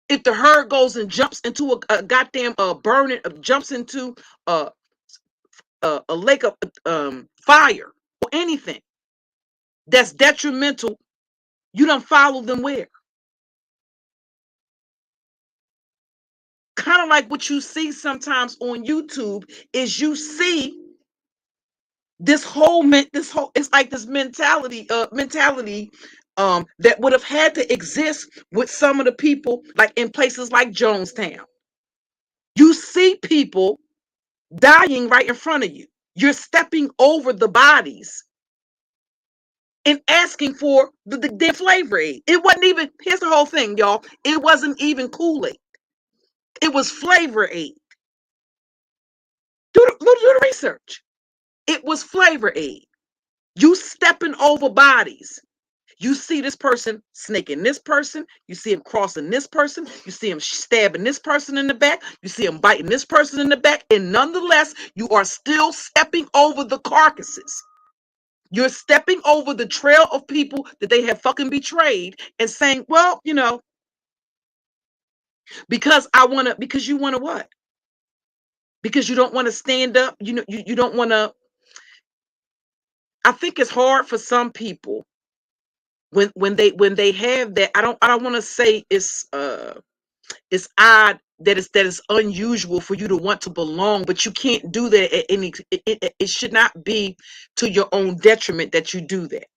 if the herd goes and jumps into a goddamn burning, jumps into a lake of fire or anything that's detrimental, you don't follow them where? Kind of like what you see sometimes on YouTube is you see it's like this mentality that would have had to exist with some of the people like in places like Jonestown. You see people dying right in front of you. You're stepping over the bodies and asking for the flavor aid. It wasn't even, here's the whole thing, y'all. It wasn't even Kool-Aid. It was flavor aid. Do the research. It was flavor aid. You stepping over bodies. You see this person snaking this person. You see him crossing this person. You see him stabbing this person in the back. You see him biting this person in the back. And nonetheless, you are still stepping over the carcasses. You're stepping over the trail of people that they have fucking betrayed and saying, well, because you want to what? Because you don't want to stand up. You don't want to. I think it's hard for some people when they have that. I don't want to say it's odd that it's unusual for you to want to belong, but you can't do that at any. It should not be to your own detriment that you do that.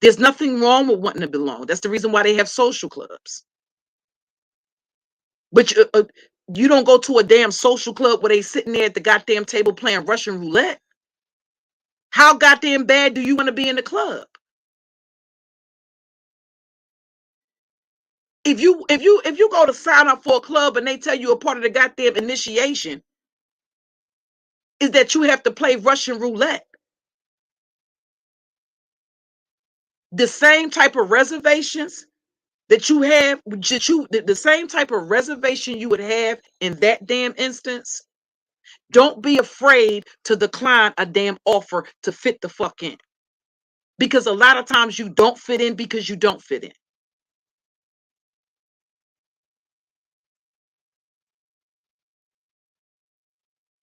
There's nothing wrong with wanting to belong. That's the reason why they have social clubs. But you don't go to a damn social club where they sitting there at the goddamn table playing Russian roulette. How goddamn bad do you want to be in the club? If you go to sign up for a club and they tell you a part of the goddamn initiation is that you have to play Russian roulette, the same type of reservations that you have, the same type of reservation you would have in that damn instance. Don't be afraid to decline a damn offer to fit the fuck in. Because a lot of times you don't fit in because you don't fit in.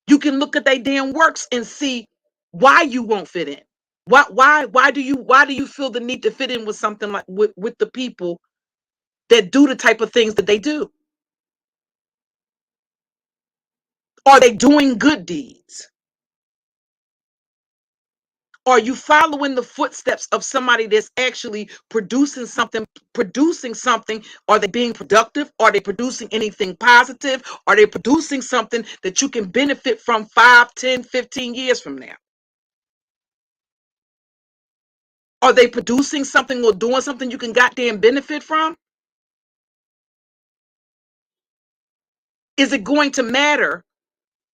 You can look at their damn works and see why you won't fit in. Why do you feel the need to fit in with something like with the people that do the type of things that they do? Are they doing good deeds? Are you following the footsteps of somebody that's actually producing something? Are they being productive? Are they producing anything positive? Are they producing something that you can benefit from 5, 10, 15 years from now? Are they producing something or doing something you can goddamn benefit from? Is it going to matter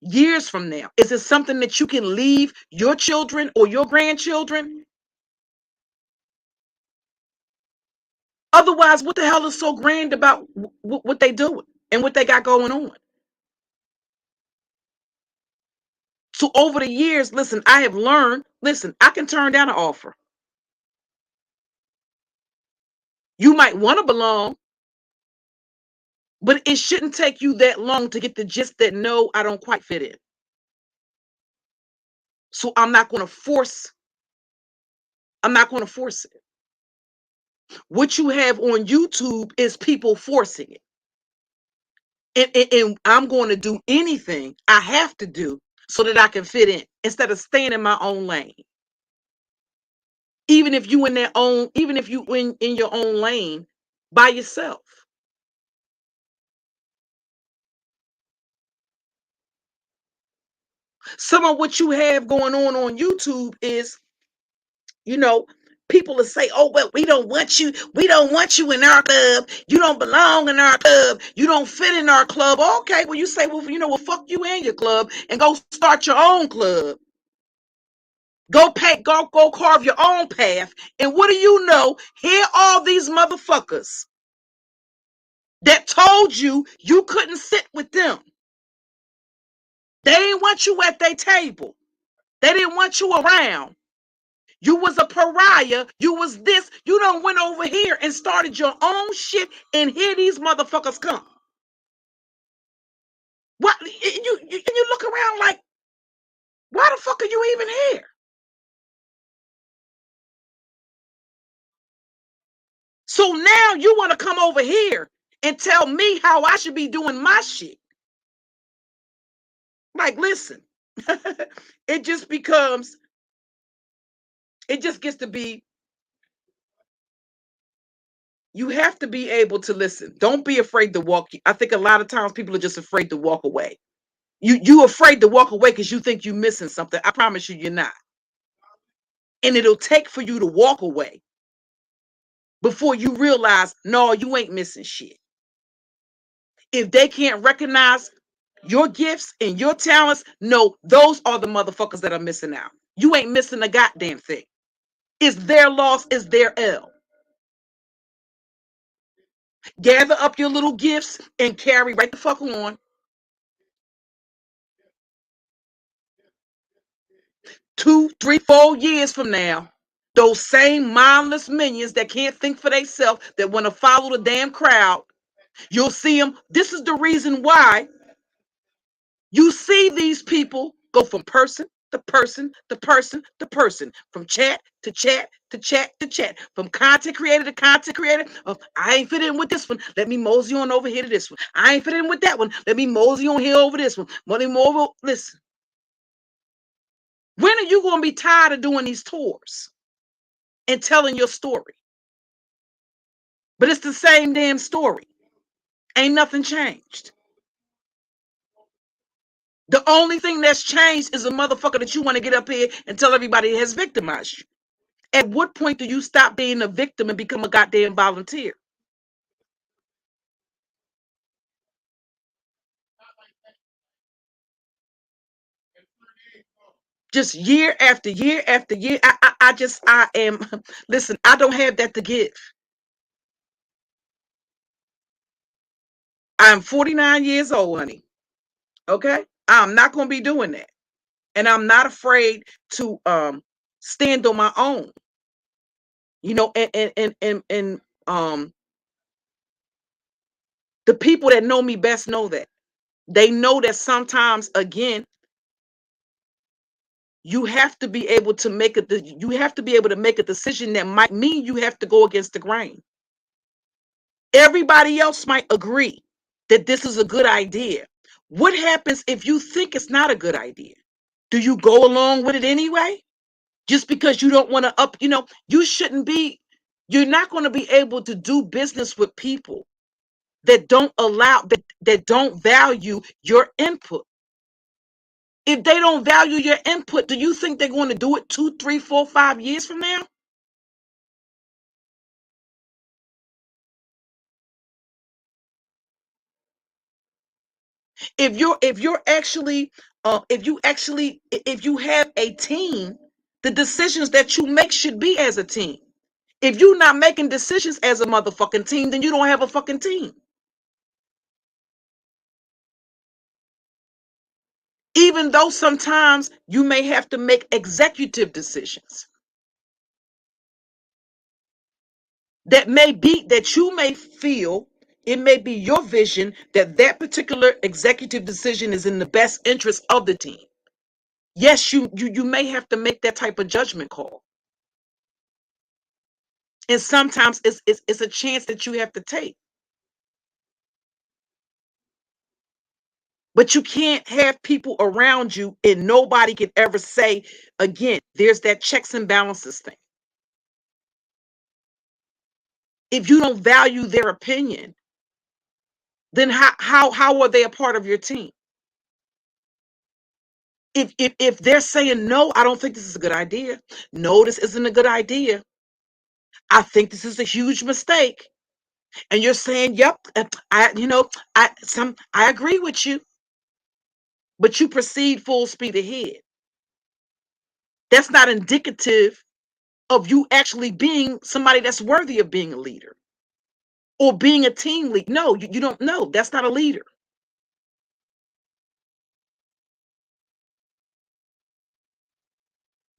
years from now? Is it something that you can leave your children or your grandchildren? Otherwise, what the hell is so grand about what they doing and what they got going on? So over the years, listen, I have learned, listen, I can turn down an offer. You might want to belong, but it shouldn't take you that long to get the gist that no, I don't quite fit in. So I'm not going to force it. What you have on YouTube is people forcing it. And I'm going to do anything I have to do so that I can fit in instead of staying in my own lane. Even if you in your own lane by yourself. Some of what you have going on YouTube is, you know, people will say, oh, well, we don't want you. We don't want you in our club. You don't belong in our club. You don't fit in our club. Okay, well, you say, well, well, fuck you and your club and go start your own club. Go carve your own path. And what do you know? Here all these motherfuckers that told you you couldn't sit with them. They didn't want you at their table. They didn't want you around. You was a pariah. You was this. You done went over here and started your own shit, and here these motherfuckers come. What you look around like, why the fuck are you even here? So now you want to come over here and tell me how I should be doing my shit. Like, listen, it just gets to be, you have to be able to listen. Don't be afraid to walk. I think a lot of times people are just afraid to walk away. You afraid to walk away because you think you're missing something. I promise you, you're not. And it'll take for you to walk away before you realize, no, you ain't missing shit. If they can't recognize your gifts and your talents, no, those are the motherfuckers that are missing out. You ain't missing a goddamn thing. It's their loss, it's their L. Gather up your little gifts and carry right the fuck on. 2, 3, 4 years from now, those same mindless minions that can't think for themselves, that want to follow the damn crowd, you'll see them. This is the reason why you see these people go from person to person to person to person, from chat to chat to chat to chat, from content creator to content creator. Oh, I ain't fit in with this one. Let me mosey on over here to this one. I ain't fit in with that one. Let me mosey on here over this one. Money more. Listen, when are you going to be tired of doing these tours and telling your story? But it's the same damn story. Ain't nothing changed. The only thing that's changed is a motherfucker that you want to get up here and tell everybody has victimized you. At what point do you stop being a victim and become a goddamn volunteer? Just year after year after year. I am, listen, I don't have that to give. I'm 49 years old, honey. Okay? I'm not going to be doing that. And I'm not afraid to stand on my own. You know, and the people that know me best know that. They know that sometimes, again, you have to be able to make a decision that might mean you have to go against the grain. Everybody else might agree that this is a good idea. What happens if you think it's not a good idea? Do you go along with it anyway? Just because you don't want to you're not going to be able to do business with people that don't value your input. If they don't value your input, do you think they're going to do it 2, 3, 4, 5 years from now? If you have a team, the decisions that you make should be as a team. If you're not making decisions as a motherfucking team, then you don't have a fucking team. Even though sometimes you may have to make executive decisions that you may feel, it may be your vision that particular executive decision is in the best interest of the team. Yes, you may have to make that type of judgment call. And sometimes it's a chance that you have to take. But you can't have people around you and nobody can ever say, again, there's that checks and balances thing. If you don't value their opinion, then how are they a part of your team? If they're saying no, I don't think this is a good idea. No, this isn't a good idea. I think this is a huge mistake. And you're saying, yep, I agree with you, but you proceed full speed ahead. That's not indicative of you actually being somebody that's worthy of being a leader or being a team lead. No, you don't know. That's not a leader.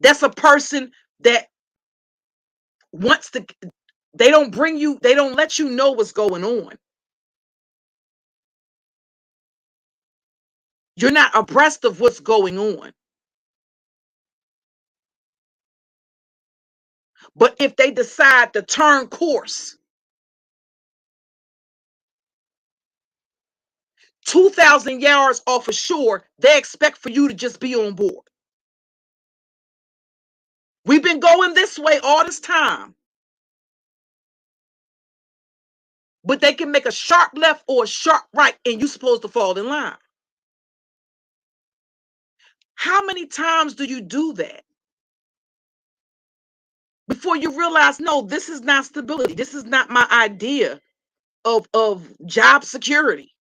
That's a person that wants to, they don't let you know what's going on. You're not abreast of what's going on. But if they decide to turn course 2,000 yards off of shore, they expect for you to just be on board. We've been going this way all this time. But they can make a sharp left or a sharp right, and you're supposed to fall in line. How many times do you do that before you realize, no, this is not stability. This is not my idea of job security.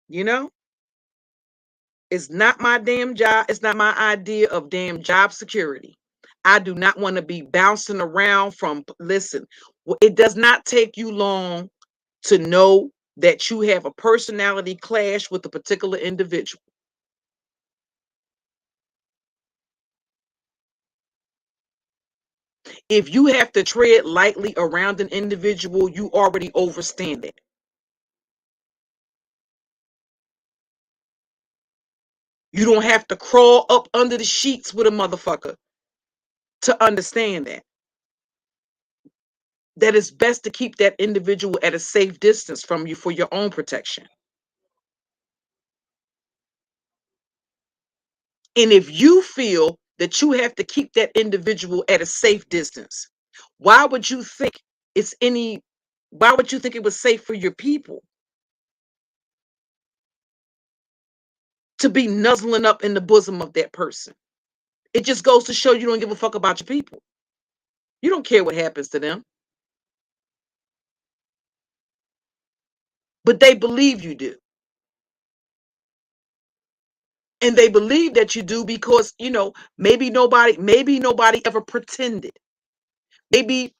You know, it's not my damn job. It's not my idea of damn job security. I do not want to be bouncing around from, listen, it does not take you long to know that you have a personality clash with a particular individual. If you have to tread lightly around an individual, you already overstand it. You don't have to crawl up under the sheets with a motherfucker to understand that. That it's best to keep that individual at a safe distance from you for your own protection. And if you feel that you have to keep that individual at a safe distance, why would you think it's any, why would you think it was safe for your people to be nuzzling up in the bosom of that person? It just goes to show you don't give a fuck about your people. You don't care what happens to them. But they believe you do. And they believe that you do because, maybe nobody ever pretended. Maybe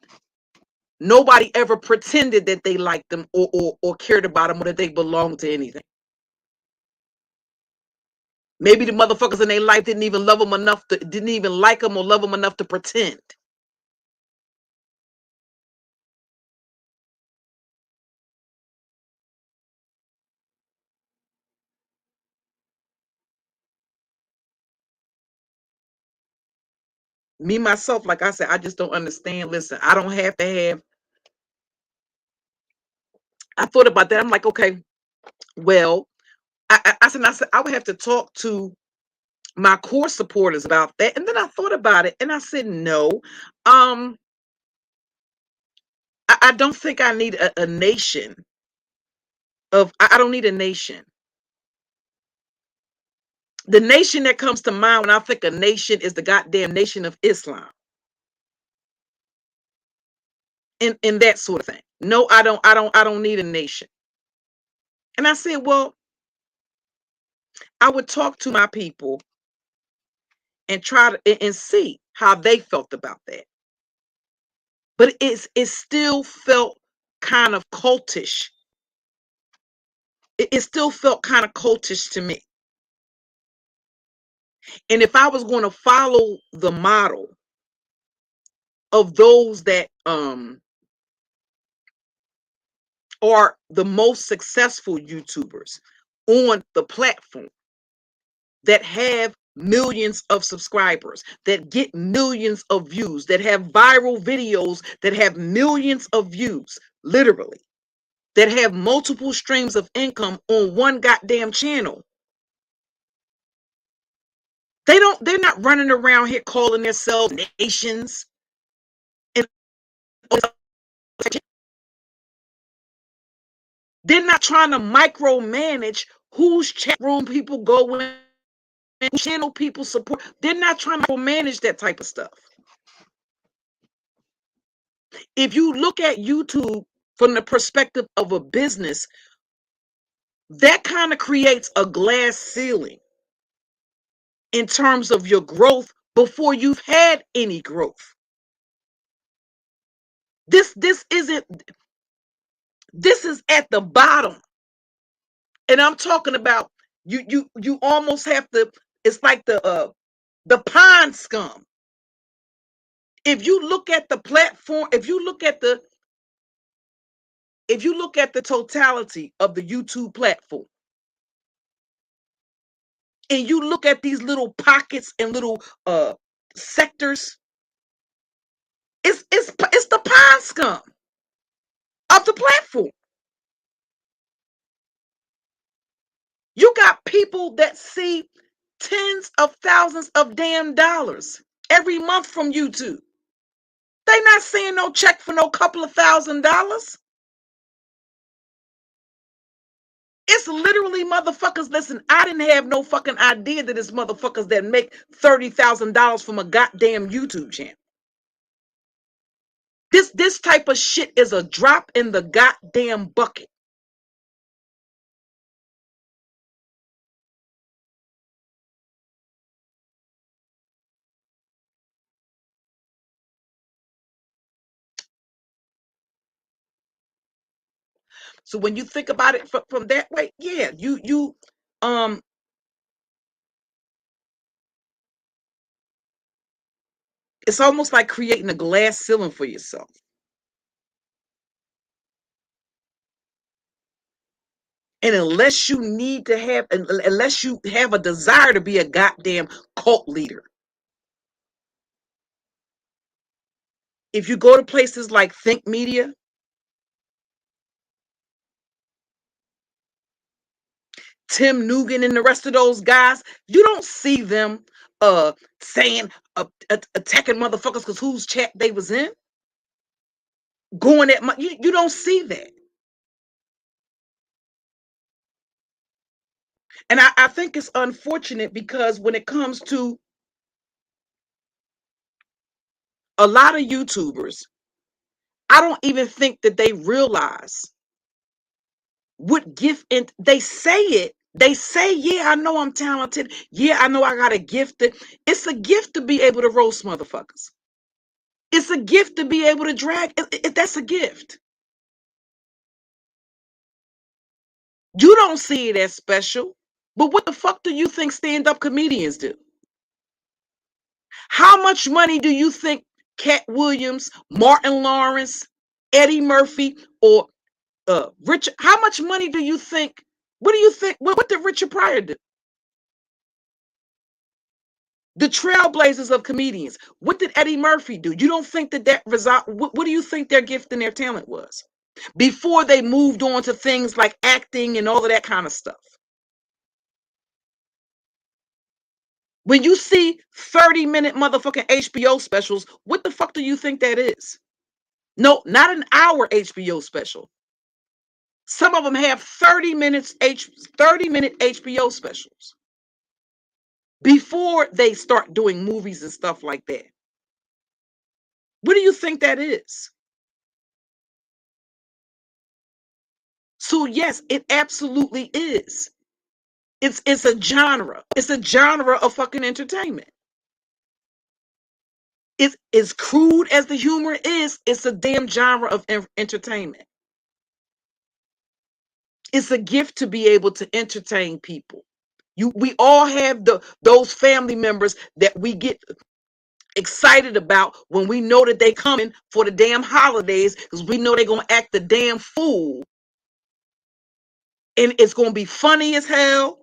nobody ever pretended that they liked them or cared about them or that they belonged to anything. Maybe the motherfuckers in their life didn't even love them enough to, didn't even like them or love them enough to pretend. Me, myself, like I said, I just don't understand. Listen, I don't have to have, I thought about that. I'm like, okay, well, I said, I would have to talk to my core supporters about that. And then I thought about it and I said, no, I don't think I need a nation of, I don't need a nation. The nation that comes to mind when I think a nation is the goddamn nation of Islam. And that sort of thing. No, I don't need a nation. And I said, well, I would talk to my people and try to and see how they felt about that. But it still felt kind of cultish. It still felt kind of cultish to me. And if I was going to follow the model of those that are the most successful YouTubers on the platform that have millions of subscribers, that get millions of views, that have viral videos that have millions of views, literally, that have multiple streams of income on one goddamn channel. They're not running around here calling themselves nations. And they're not trying to micromanage whose chat room people go in, whose channel people support. They're not trying to manage that type of stuff. If you look at YouTube from the perspective of a business, that kind of creates a glass ceiling in terms of your growth before you've had any growth. This isn't, this is at the bottom. And I'm talking about you almost have to, it's like the pond scum. If you look at the platform, if you look at the totality of the YouTube platform, and you look at these little pockets and little sectors, it's the pond scum of the platform. You got people that see tens of thousands of damn dollars every month from YouTube. They not seeing no check for no couple of $1,000s. It's literally motherfuckers. Listen, I didn't have no fucking idea that it's motherfuckers that make $30,000 from a goddamn YouTube channel. This type of shit is a drop in the goddamn bucket. So when you think about it from that way, yeah, um it's almost like creating a glass ceiling for yourself. And unless you need to have, unless you have a desire to be a goddamn cult leader, if you go to places like Think Media, Tim Nugent and the rest of those guys, you don't see them saying attacking motherfuckers because whose chat they was in. Going at you don't see that. And I think it's unfortunate because when it comes to a lot of YouTubers, I don't even think that they realize what gift, and they say it. They say, yeah, I know I'm talented. Yeah, I know I got a gift. It's a gift to be able to roast motherfuckers. It's a gift to be able to drag. That's a gift. You don't see it as special. But what the fuck do you think stand-up comedians do? How much money do you think Cat Williams, Martin Lawrence, Eddie Murphy, or Richard? How much money do you think? What do you think? What did Richard Pryor do? The trailblazers of comedians. What did Eddie Murphy do? You don't think that result? What do you think their gift and their talent was before they moved on to things like acting and all of that kind of stuff? When you see 30-minute motherfucking HBO specials, what the fuck do you think that is? No, not an hour HBO special. Some of them have 30-minute HBO specials before they start doing movies and stuff like that. What do you think that is? So yes, it absolutely is. It's a genre. It's a genre of fucking entertainment. It's as crude as the humor is. It's a damn genre of entertainment. It's a gift to be able to entertain people. We all have those family members that we get excited about when we know that they coming for the damn holidays because we know they're gonna act the damn fool, and it's gonna be funny as hell.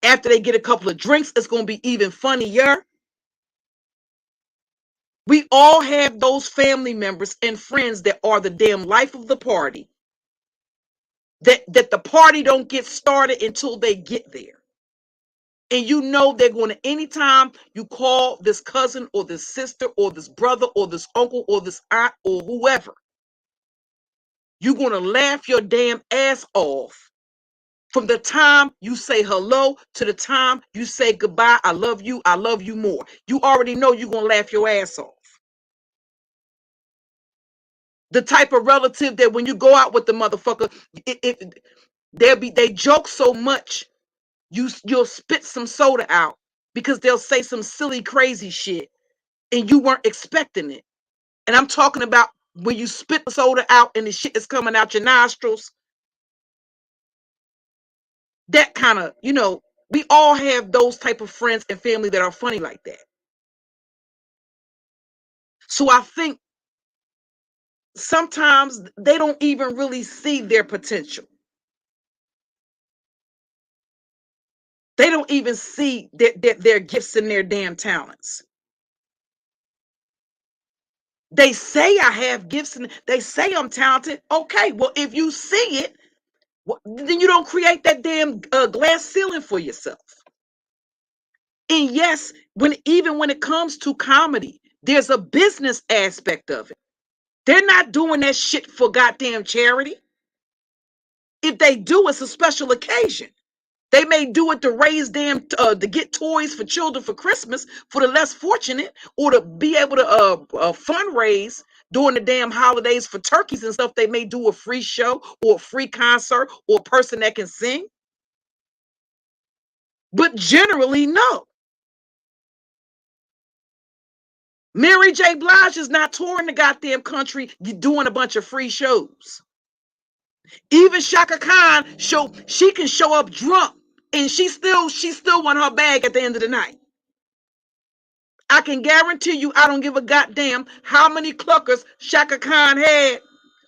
After they get a couple of drinks, it's gonna be even funnier. We all have those family members and friends that are the damn life of the party. That the party don't get started until they get there. And you know they're going to, anytime you call this cousin or this sister or this brother or this uncle or this aunt or whoever, you're going to laugh your damn ass off from the time you say hello to the time you say goodbye. I love you more. You already know you're going to laugh your ass off. The type of relative that when you go out with the motherfucker, they joke so much, you'll spit some soda out because they'll say some silly, crazy shit and you weren't expecting it. And I'm talking about when you spit the soda out and the shit is coming out your nostrils. That kind of, we all have those type of friends and family that are funny like that. So I think sometimes they don't even really see their potential. They don't even see their gifts and their damn talents. They say I have gifts and they say I'm talented. Okay, well, if you see it, then you don't create that damn glass ceiling for yourself. And yes, even when it comes to comedy, there's a business aspect of it. They're not doing that shit for goddamn charity. If they do, it's a special occasion. They may do it to raise to get toys for children for Christmas for the less fortunate, or to be able to fundraise during the damn holidays for turkeys and stuff. They may do a free show or a free concert or a person that can sing. But generally, no. Mary J. Blige is not touring the goddamn country doing a bunch of free shows. Even Shaka Khan she can show up drunk and she still won her bag at the end of the night. I can guarantee you I don't give a goddamn how many cluckers Shaka Khan had.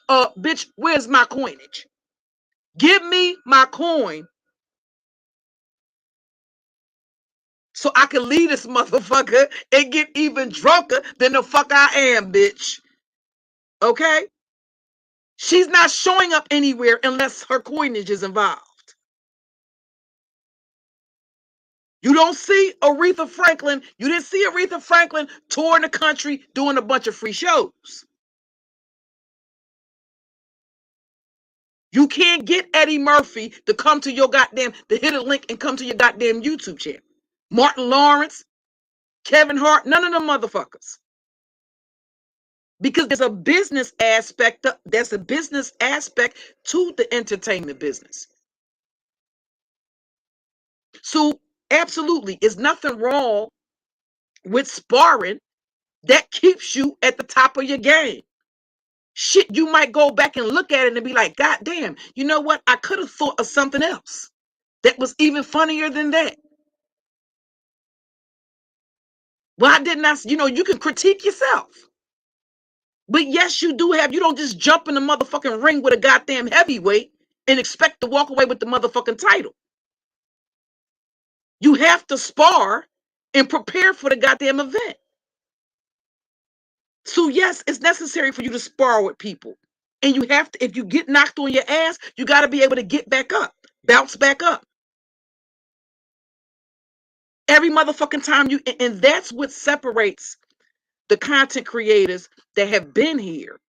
Bitch, where's my coinage? Give me my coin so I can leave this motherfucker and get even drunker than the fuck I am, bitch. Okay? She's not showing up anywhere unless her coinage is involved. You don't see Aretha Franklin. You didn't see Aretha Franklin touring the country doing a bunch of free shows. You can't get Eddie Murphy to come to your goddamn, to hit a link and come to your goddamn YouTube channel. Martin Lawrence, Kevin Hart, none of them motherfuckers. Because there's a business aspect, to the entertainment business. So absolutely, there's nothing wrong with sparring that keeps you at the top of your game. Shit, you might go back and look at it and be like, God damn, you know what? I could have thought of something else that was even funnier than that. Why didn't I? You can critique yourself. But yes, you don't just jump in the motherfucking ring with a goddamn heavyweight and expect to walk away with the motherfucking title. You have to spar and prepare for the goddamn event. So yes, it's necessary for you to spar with people. And you have to, if you get knocked on your ass, you got to be able to get back up, bounce back up. Every motherfucking time and that's what separates the content creators that have been here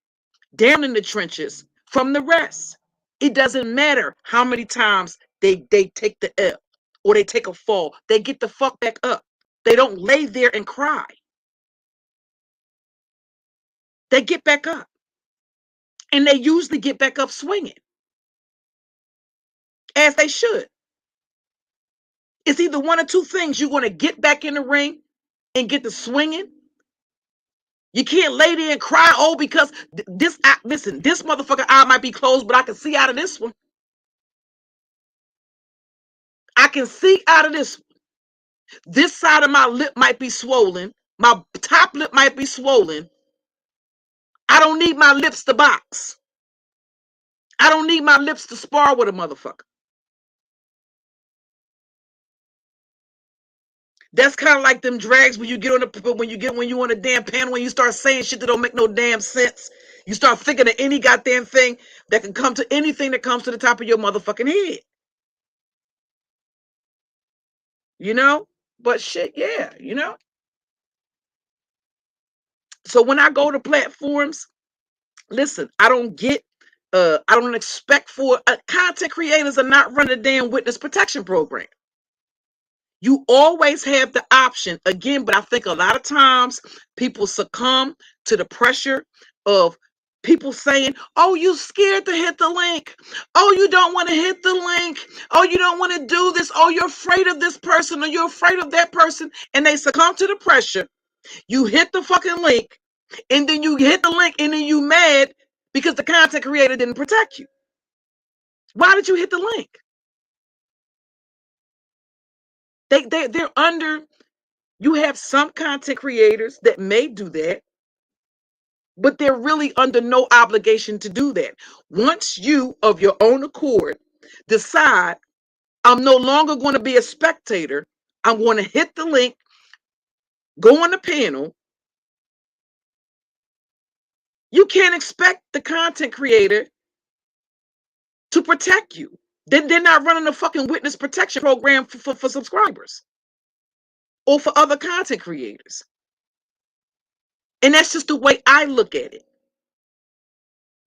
down in the trenches from the rest. It doesn't matter how many times they take the L or they take a fall. They get the fuck back up. They don't lay there and cry. They get back up. And they usually get back up swinging, as they should. It's either one or two things. You're going to get back in the ring and get the swinging. You can't lay there and cry, because this motherfucker eye might be closed, but I can see out of this one. I can see out of this one. This side of my lip might be swollen. My top lip might be swollen. I don't need my lips to box. I don't need my lips to spar with a motherfucker. That's kind of like them drags when you get when you on a damn panel, when you start saying shit that don't make no damn sense. You start thinking of any goddamn thing that can come to anything that comes to the top of your motherfucking head. you know? But shit, yeah, you know? So when I go to platforms, listen, I don't expect for content creators are not running a damn witness protection program. You always have the option again, but I think a lot of times people succumb to the pressure of people saying, oh, you scared to hit the link. Oh, you don't want to hit the link. Oh, you don't want to do this. Oh, you're afraid of this person or you're afraid of that person. And they succumb to the pressure. You hit the fucking link and then you hit the link and then you mad because the content creator didn't protect you. Why did you hit the link? They're under. You have some content creators that may do that, but they're really under no obligation to do that. Once you, of your own accord, decide, I'm no longer going to be a spectator, I'm going to hit the link, go on the panel, you can't expect the content creator to protect you. They're not running a fucking witness protection program for subscribers or for other content creators. And that's just the way I look at it.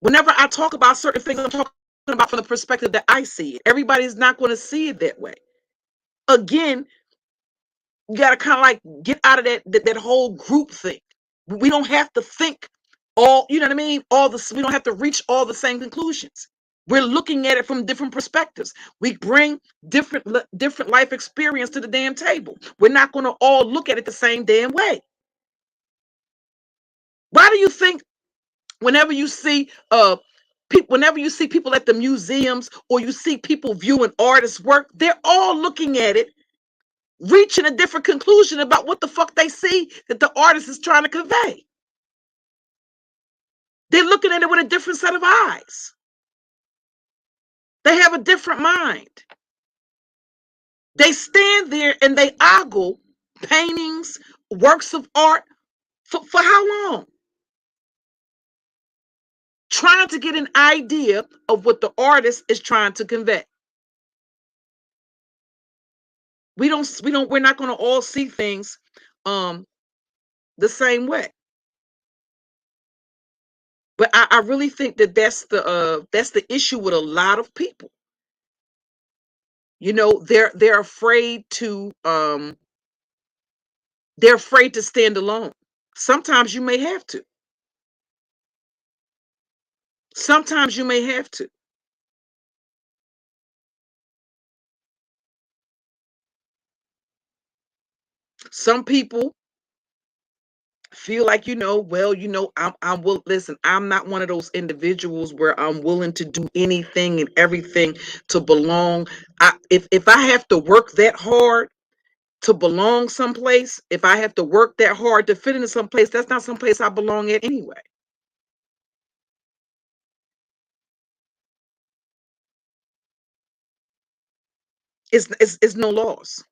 Whenever I talk about certain things, I'm talking about from the perspective that I see it. Everybody's not going to see it that way. Again, you got to kind of like get out of that whole group thing. We don't have to think all, you know what I mean? We don't have to reach all the same conclusions. We're looking at it from different perspectives. We bring different life experience to the damn table. We're not going to all look at it the same damn way. Why do you think whenever you see people at the museums or you see people viewing artists' work, they're all looking at it, reaching a different conclusion about what the fuck they see that the artist is trying to convey. They're looking at it with a different set of eyes. They have a different mind. They stand there and they ogle paintings, works of art for how long? Trying to get an idea of what the artist is trying to convey. We're not going to all see things um the same way. But I really think that that's the issue with a lot of people. You know, they're afraid to stand alone. Sometimes you may have to. Sometimes you may have to. Some people feel like, well, I'm will listen, I'm not one of those individuals where I'm willing to do anything and everything to belong. If I have to work that hard to belong someplace, if I have to work that hard to fit into someplace, that's not someplace I belong at anyway. It's no loss.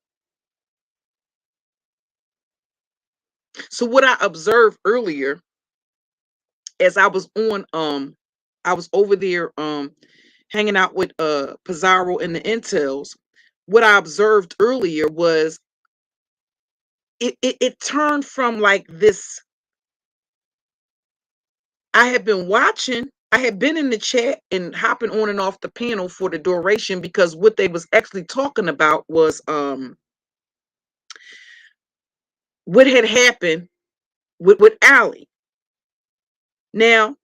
So what I observed earlier as I was over there hanging out with Pizarro and the Intels. What I observed earlier was it turned from like this. I had been in the chat and hopping on and off the panel for the duration because what they was actually talking about was what had happened with Allie. Now,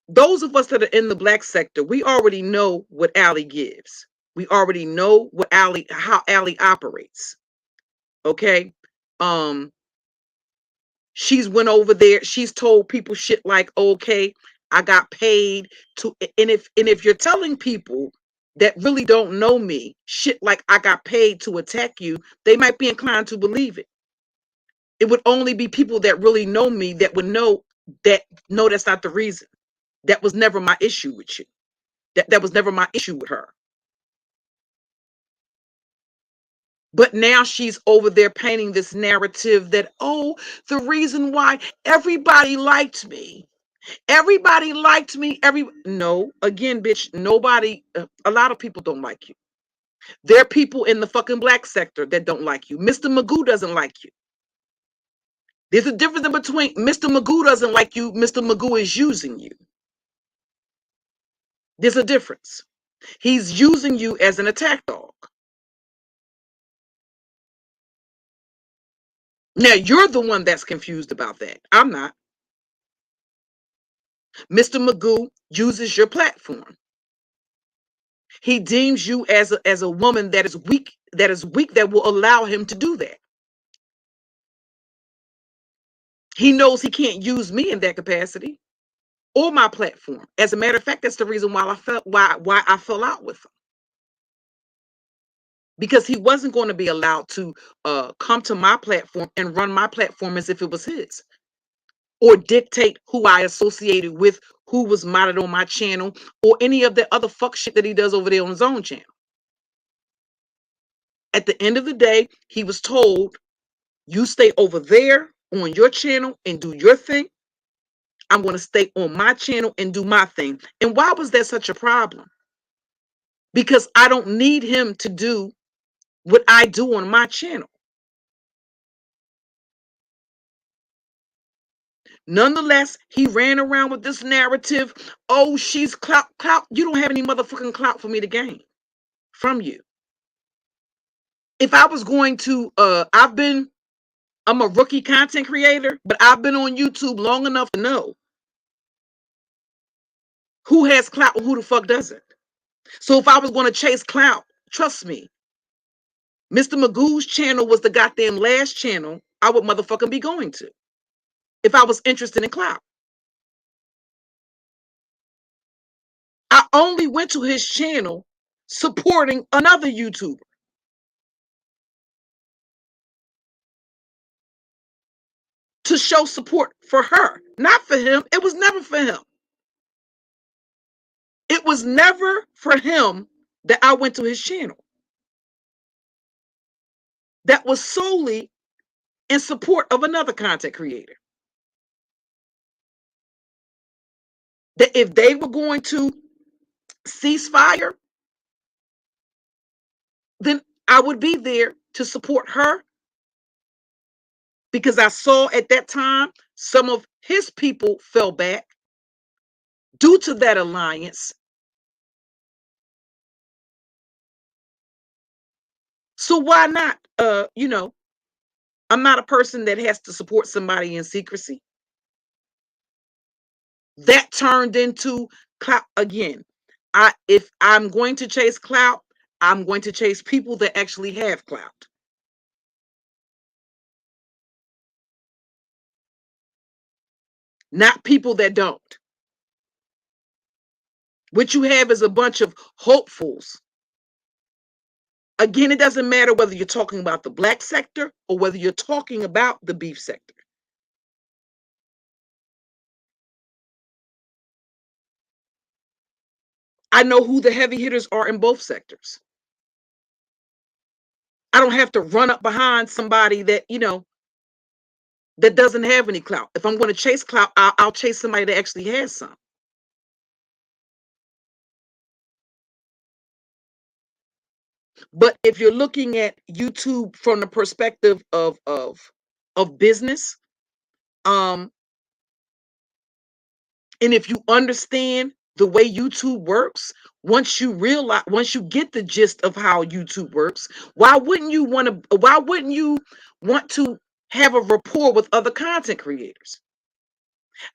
those of us that are in the black sector, we already know what Allie gives. We already know how Allie operates. Okay. Um, she's went over there, she's told people shit like, okay, I got paid to, and if you're telling people that really don't know me shit like I got paid to attack you, they might be inclined to believe it. It would only be people that really know me that would know that no, that's not the reason. That was never my issue with you. That was never my issue with her. But now she's over there painting this narrative that, oh, the reason why everybody liked me. Everybody liked me. No, again, bitch, nobody, a lot of people don't like you. There are people in the fucking black sector that don't like you. Mr. Magoo doesn't like you. There's a difference between Mr. Magoo doesn't like you, Mr. Magoo is using you. There's a difference. He's using you as an attack dog. Now, you're the one that's confused about that. I'm not. Mr. Magoo uses your platform. He deems you as a woman that is weak, that will allow him to do that. He knows he can't use me in that capacity or my platform. As a matter of fact, that's the reason why I fell out with him. Because he wasn't going to be allowed to come to my platform and run my platform as if it was his, or dictate who I associated with, who was modded on my channel, or any of the other fuck shit that he does over there on his own channel. At the end of the day, he was told, you stay over there on your channel and do your thing. I'm going to stay on my channel and do my thing. And why was that such a problem? Because I don't need him to do what I do on my channel. Nonetheless, he ran around with this narrative. Oh, she's clout. You don't have any motherfucking clout for me to gain from you. If I was going to, I'm a rookie content creator, but I've been on YouTube long enough to know who has clout and who the fuck doesn't. So if I was going to chase clout, trust me, Mr. Magoo's channel was the goddamn last channel I would motherfucking be going to if I was interested in clout. I only went to his channel supporting another YouTuber. To show support for her, not for him. It was never for him. It was never for him that I went to his channel. That was solely in support of another content creator. That if they were going to cease fire, then I would be there to support her, because I saw at that time some of his people fell back due to that alliance. So why not? I'm not a person that has to support somebody in secrecy. That turned into clout again. If I'm going to chase clout, I'm going to chase people that actually have clout. Not people that don't. What you have is a bunch of hopefuls. Again, it doesn't matter whether you're talking about the black sector or whether you're talking about the beef sector. I know who the heavy hitters are in both sectors. I don't have to run up behind somebody that, that doesn't have any clout. If I'm going to chase clout, I'll chase somebody that actually has some. But if you're looking at YouTube from the perspective of business, and if you understand the way YouTube works, once you get the gist of how YouTube works, why wouldn't you want to have a rapport with other content creators?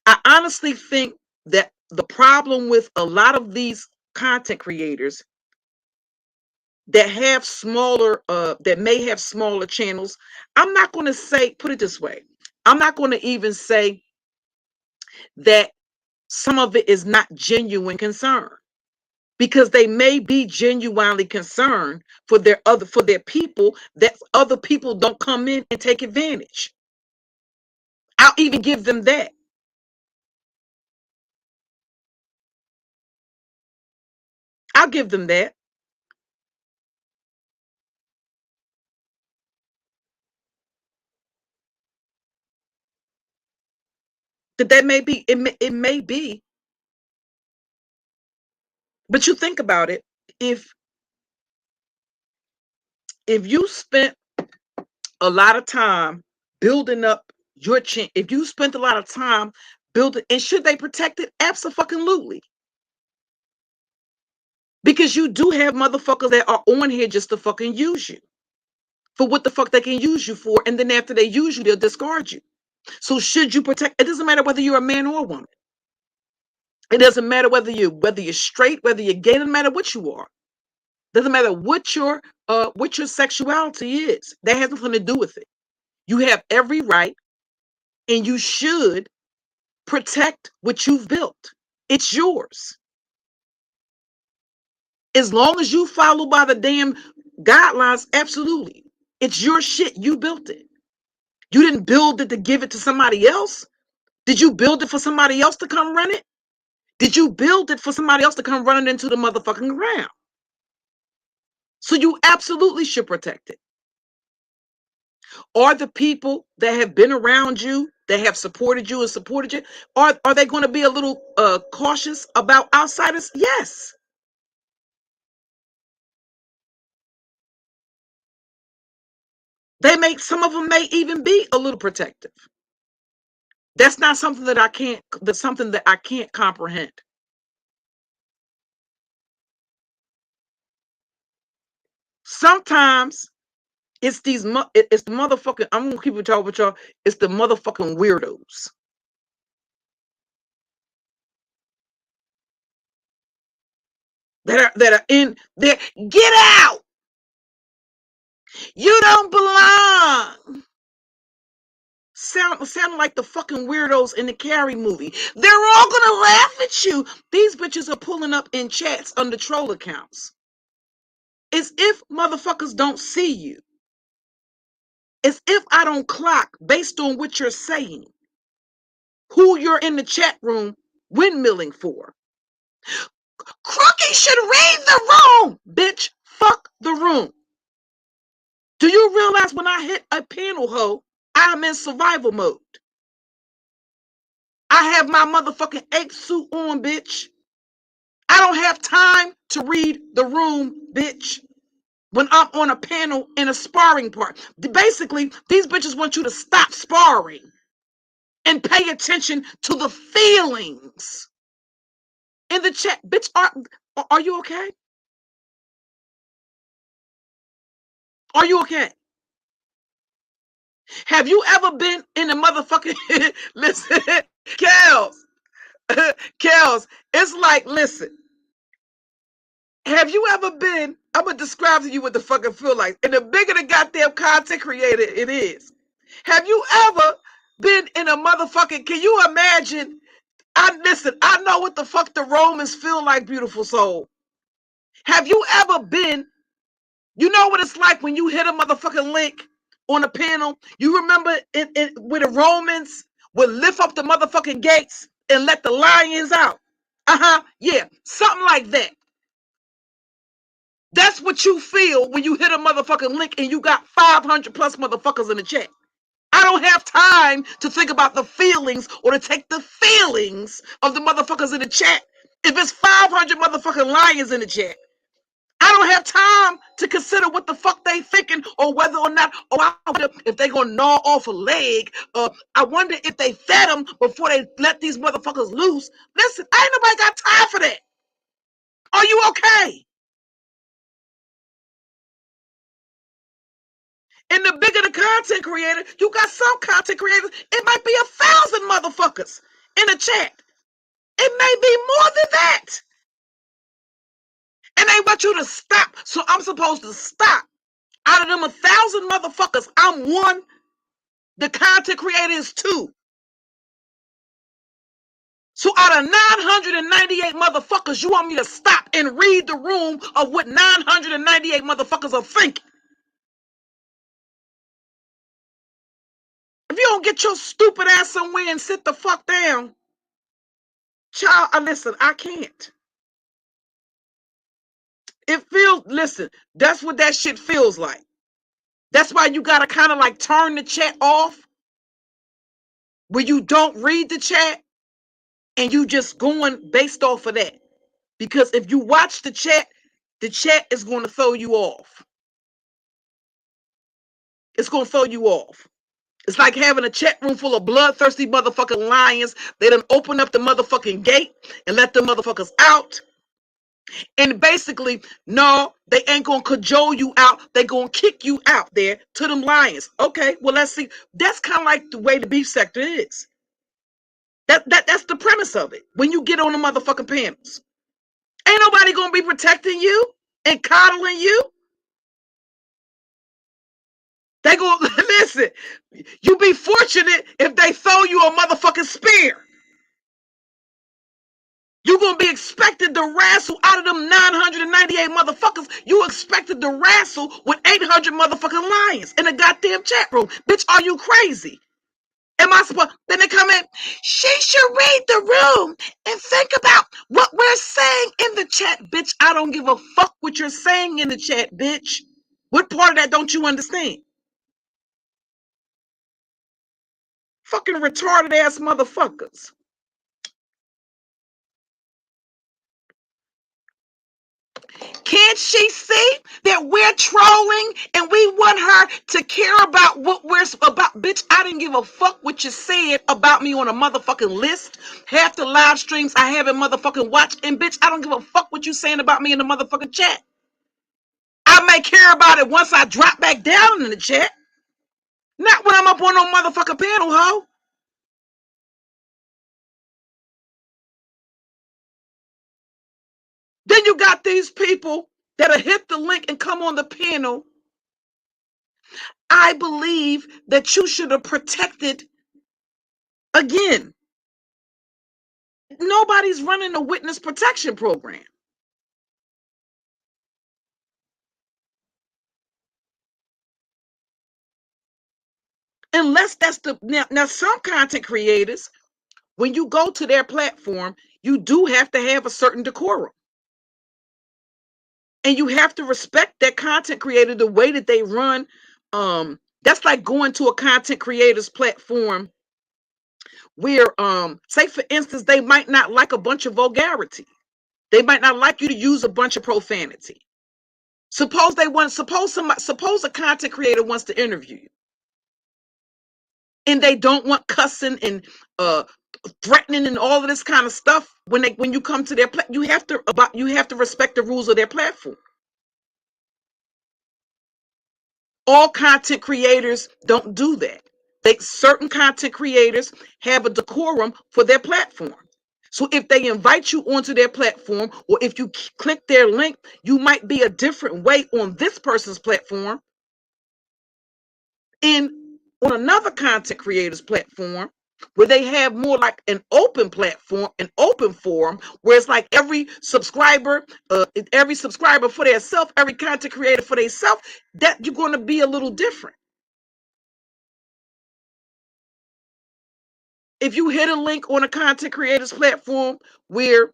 I honestly think that the problem with a lot of these content creators that have that may have smaller channels, I'm not going to say, put it this way, I'm not going to even say that some of it is not genuine concern, because they may be genuinely concerned for their people, that other people don't come in and take advantage. I'll even give them that. I'll give them that. That may be, it may be. But you think about it, if if you spent a lot of time building up your chin, if you spent a lot of time building, and should they protect it? Absolutely. Because you do have motherfuckers that are on here just to fucking use you for what the fuck they can use you for, and then after they use you, they'll discard you. So should you protect? It doesn't matter whether you're a man or a woman. It doesn't matter whether you're straight, whether you're gay. It doesn't matter what you are. It doesn't matter what your sexuality is. That has nothing to do with it. You have every right, and you should protect what you've built. It's yours. As long as you follow by the damn guidelines, absolutely. It's your shit. You built it. You didn't build it to give it to somebody else. Did you build it for somebody else to come run it? Did you build it for somebody else to come running into the motherfucking ground? So you absolutely should protect it. Are the people that have been around you, that have supported you and supported you, are they going to be a little cautious about outsiders? Yes. Some of them may even be a little protective. That's not something that's something that I can't comprehend. Sometimes it's it's the motherfucking, I'm gonna keep it talking with y'all, it's the motherfucking weirdos. That are in there. Get out! You don't belong. Sounding like the fucking weirdos in the Carrie movie. They're all gonna laugh at you. These bitches are pulling up in chats under troll accounts. As if motherfuckers don't see you. As if I don't clock based on what you're saying. Who you're in the chat room windmilling for. Crookie should read the room. Bitch, fuck the room. Do you realize when I hit a panel hoe, I'm in survival mode? I have my motherfucking ape suit on, bitch. I don't have time to read the room, bitch. When I'm on a panel in a sparring part. Basically, these bitches want you to stop sparring and pay attention to the feelings in the chat. Bitch, are you okay? Are you okay? Have you ever been in a motherfucking listen, Kels, Kels, it's like, listen, have you ever been, I'm gonna describe to you what the fucking feel like, and the bigger the goddamn content creator it is, have you ever been in a motherfucking, can you imagine, I know what the fuck the Romans feel like, beautiful soul. Have you ever been, you know what it's like when you hit a motherfucking link on a panel? You remember when the Romans would lift up the motherfucking gates and let the lions out? Yeah, something like that. That's what you feel when you hit a motherfucking link and you got 500 plus motherfuckers in the chat. I don't have time to think about the feelings or to take the feelings of the motherfuckers in the chat. If it's 500 motherfucking lions in the chat, I don't have time to consider what the fuck they thinking or whether or not, I wonder if they gonna gnaw off a leg. I wonder if they fed them before they let these motherfuckers loose. Listen, ain't nobody got time for that. Are you okay? And the bigger the content creator, you got some content creators, it might be 1,000 motherfuckers in the chat. It may be more than that. And they want you to stop. So I'm supposed to stop. Out of them 1,000 motherfuckers, I'm one. The content creator is two. So out of 998 motherfuckers, you want me to stop and read the room of what 998 motherfuckers are thinking? If you don't get your stupid ass somewhere and sit the fuck down, child, listen, I can't. It feels, listen, that's what that shit feels like. That's why you gotta kind of like turn the chat off where you don't read the chat and you just going based off of that. Because if you watch the chat is going to throw you off. It's gonna throw you off. It's like having a chat room full of bloodthirsty motherfucking lions. They done open up the motherfucking gate and let the motherfuckers out. And basically, no, they ain't gonna cajole you out. They gonna kick you out there to them lions. Okay, well, let's see. That's kind of like the way the beef sector is. That's the premise of it. When you get on the motherfucking panels, ain't nobody gonna be protecting you and coddling you. They gonna listen. You be fortunate if they throw you a motherfucking spear. You gonna be expected to wrestle out of them 998 motherfuckers. You expected to wrestle with 800 motherfucking lions in a goddamn chat room. Bitch, are you crazy? Am I supposed? Then they come in. She should read the room and think about what we're saying in the chat, bitch. I don't give a fuck what you're saying in the chat, bitch. What part of that don't you understand? Fucking retarded ass motherfuckers. Can't she see that we're trolling and we want her to care about what we're about? Bitch, I didn't give a fuck what you said about me on a motherfucking list. Half the live streams I haven't motherfucking watched. And bitch, I don't give a fuck what you saying about me in the motherfucking chat. I may care about it once I drop back down in the chat. Not when I'm up on no motherfucking panel, ho. Then you got these people that'll hit the link and come on the panel. I believe that you should have protected again. Nobody's running a witness protection program. Unless that's the now some content creators, when you go to their platform, you do have to have a certain decorum. And you have to respect that content creator the way that they run. That's like going to a content creator's platform where say for instance, they might not like a bunch of vulgarity. They might not like you to use a bunch of profanity. Suppose a content creator wants to interview you and they don't want cussing and threatening and all of this kind of stuff when you come to their you have to respect the rules of their platform. All content creators don't do that. Certain content creators have a decorum for their platform. So if they invite you onto their platform, or if you click their link, you might be a different way on this person's platform and on another content creator's platform where they have more like an open platform, an open forum, where it's like every subscriber for their self, every content creator for their self, that you're going to be a little different. If you hit a link on a content creator's platform where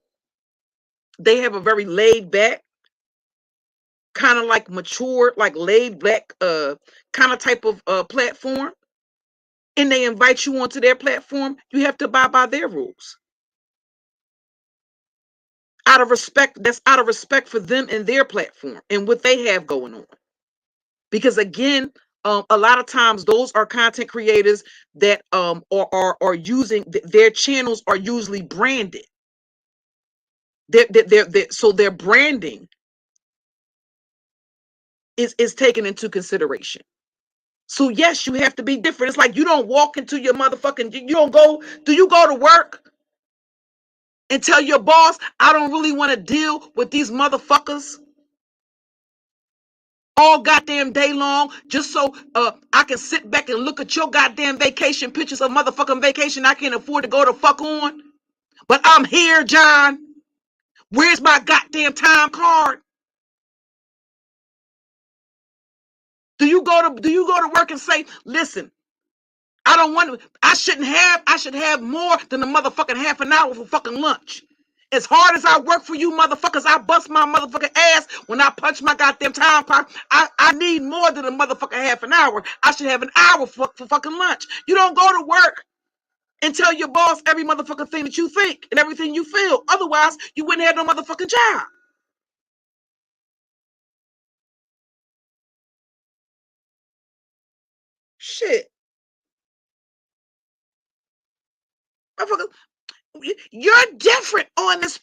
they have a very laid back, kind of like mature, like laid back, kind of type of platform, and they invite you onto their platform, you have to abide by their rules. Out of respect, that's out of respect for them and their platform and what they have going on. Because again, a lot of times those are content creators that are using their channels are usually branded. So their branding is taken into consideration. So yes, you have to be different. It's like you don't walk into your motherfucking, you don't go, do you go to work and tell your boss, I don't really want to deal with these motherfuckers all goddamn day long just so I can sit back and look at your goddamn vacation pictures of motherfucking vacation I can't afford to go to fuck on? But I'm here, John. Where's my goddamn time card? Do you go to work and say, listen, I should have more than a motherfucking half an hour for fucking lunch. As hard as I work for you motherfuckers, I bust my motherfucking ass when I punch my goddamn time clock. I need more than a motherfucking half an hour. I should have an hour for fucking lunch. You don't go to work and tell your boss every motherfucking thing that you think and everything you feel. Otherwise, you wouldn't have no motherfucking job. Motherfuckers, you're different on this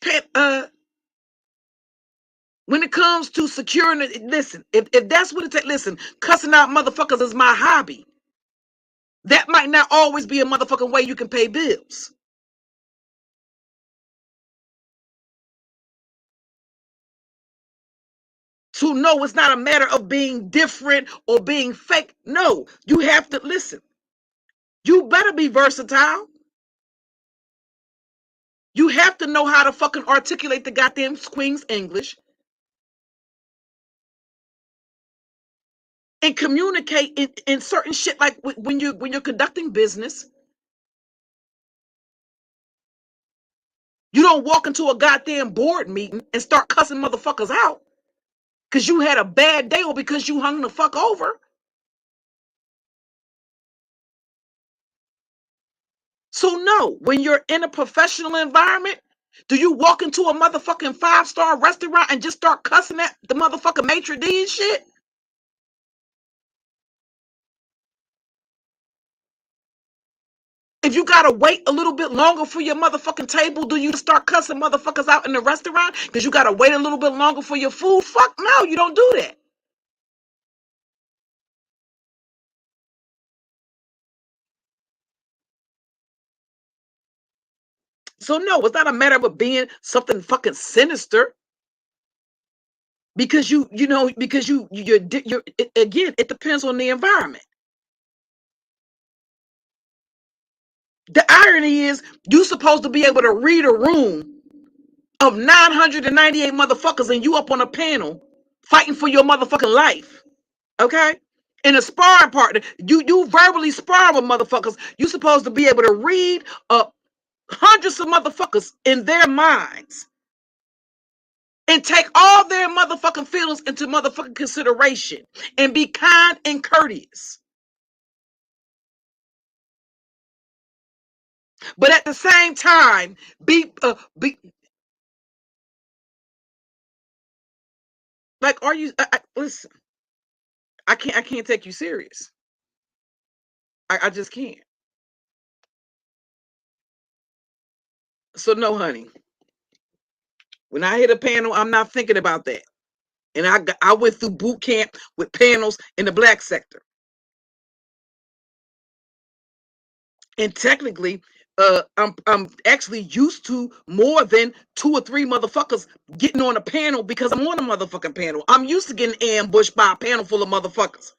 when it comes to securing it. Listen, if that's what it takes, listen, cussing out motherfuckers is my hobby. That might not always be a motherfucking way you can pay bills. So no, it's not a matter of being different or being fake. No, you have to listen. You better be versatile. You have to know how to fucking articulate the goddamn Queen's English and communicate in certain shit like when you're conducting business. You don't walk into a goddamn board meeting and start cussing motherfuckers out because you had a bad day or because you hung the fuck over. So no, when you're in a professional environment, do you walk into a motherfucking 5-star restaurant and just start cussing at the motherfucking maitre d' and shit? If you gotta wait a little bit longer for your motherfucking table, do you start cussing motherfuckers out in the restaurant because you gotta wait a little bit longer for your food? Fuck no, you don't do that. So no, it's not a matter of being something fucking sinister because you're again, it depends on the environment. The irony is you supposed to be able to read a room of 998 motherfuckers and you up on a panel fighting for your motherfucking life. Okay? In a sparring partner, you verbally spar with motherfuckers. You supposed to be able to read hundreds of motherfuckers in their minds and take all their motherfucking feelings into motherfucking consideration and be kind and courteous. But at the same time, be like, are you? Listen, I can't take you serious. I just can't. So no, honey. When I hit a panel, I'm not thinking about that. And I went through boot camp with panels in the black sector. And technically, I'm actually used to more than 2 or 3 motherfuckers getting on a panel because I'm on a motherfucking panel. I'm used to getting ambushed by a panel full of motherfuckers,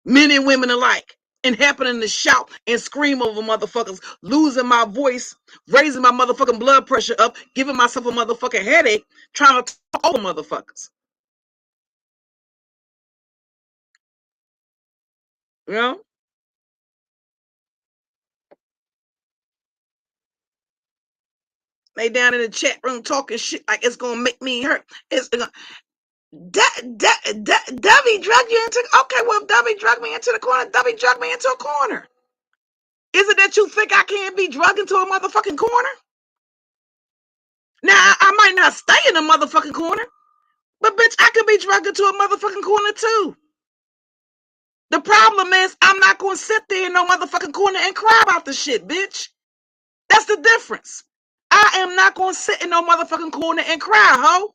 men and women alike, and happening to shout and scream over motherfuckers, losing my voice, raising my motherfucking blood pressure up, giving myself a motherfucking headache, trying to talk over motherfuckers. You know? They down in the chat room talking shit like it's gonna make me hurt. It's gonna, Debbie drug you into. Okay, well, Debbie drug me into the corner. Debbie drug me into a corner. Is it that you think I can't be drugged into a motherfucking corner? Now, I might not stay in a motherfucking corner, but bitch, I could be drugged into a motherfucking corner too. The problem is, I'm not gonna sit there in no motherfucking corner and cry about the shit, bitch. That's the difference. I am not gonna sit in no motherfucking corner and cry, ho.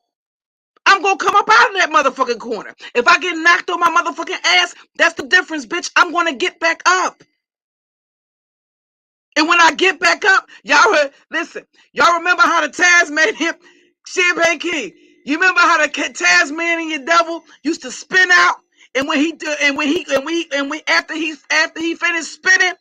I'm gonna come up out of that motherfucking corner. If I get knocked on my motherfucking ass, that's the difference, bitch. I'm gonna get back up. And when I get back up, listen, y'all remember how the Tasmanian Champagne King, you remember how the Tasmanian devil used to spin out? And when he after he finished spinning,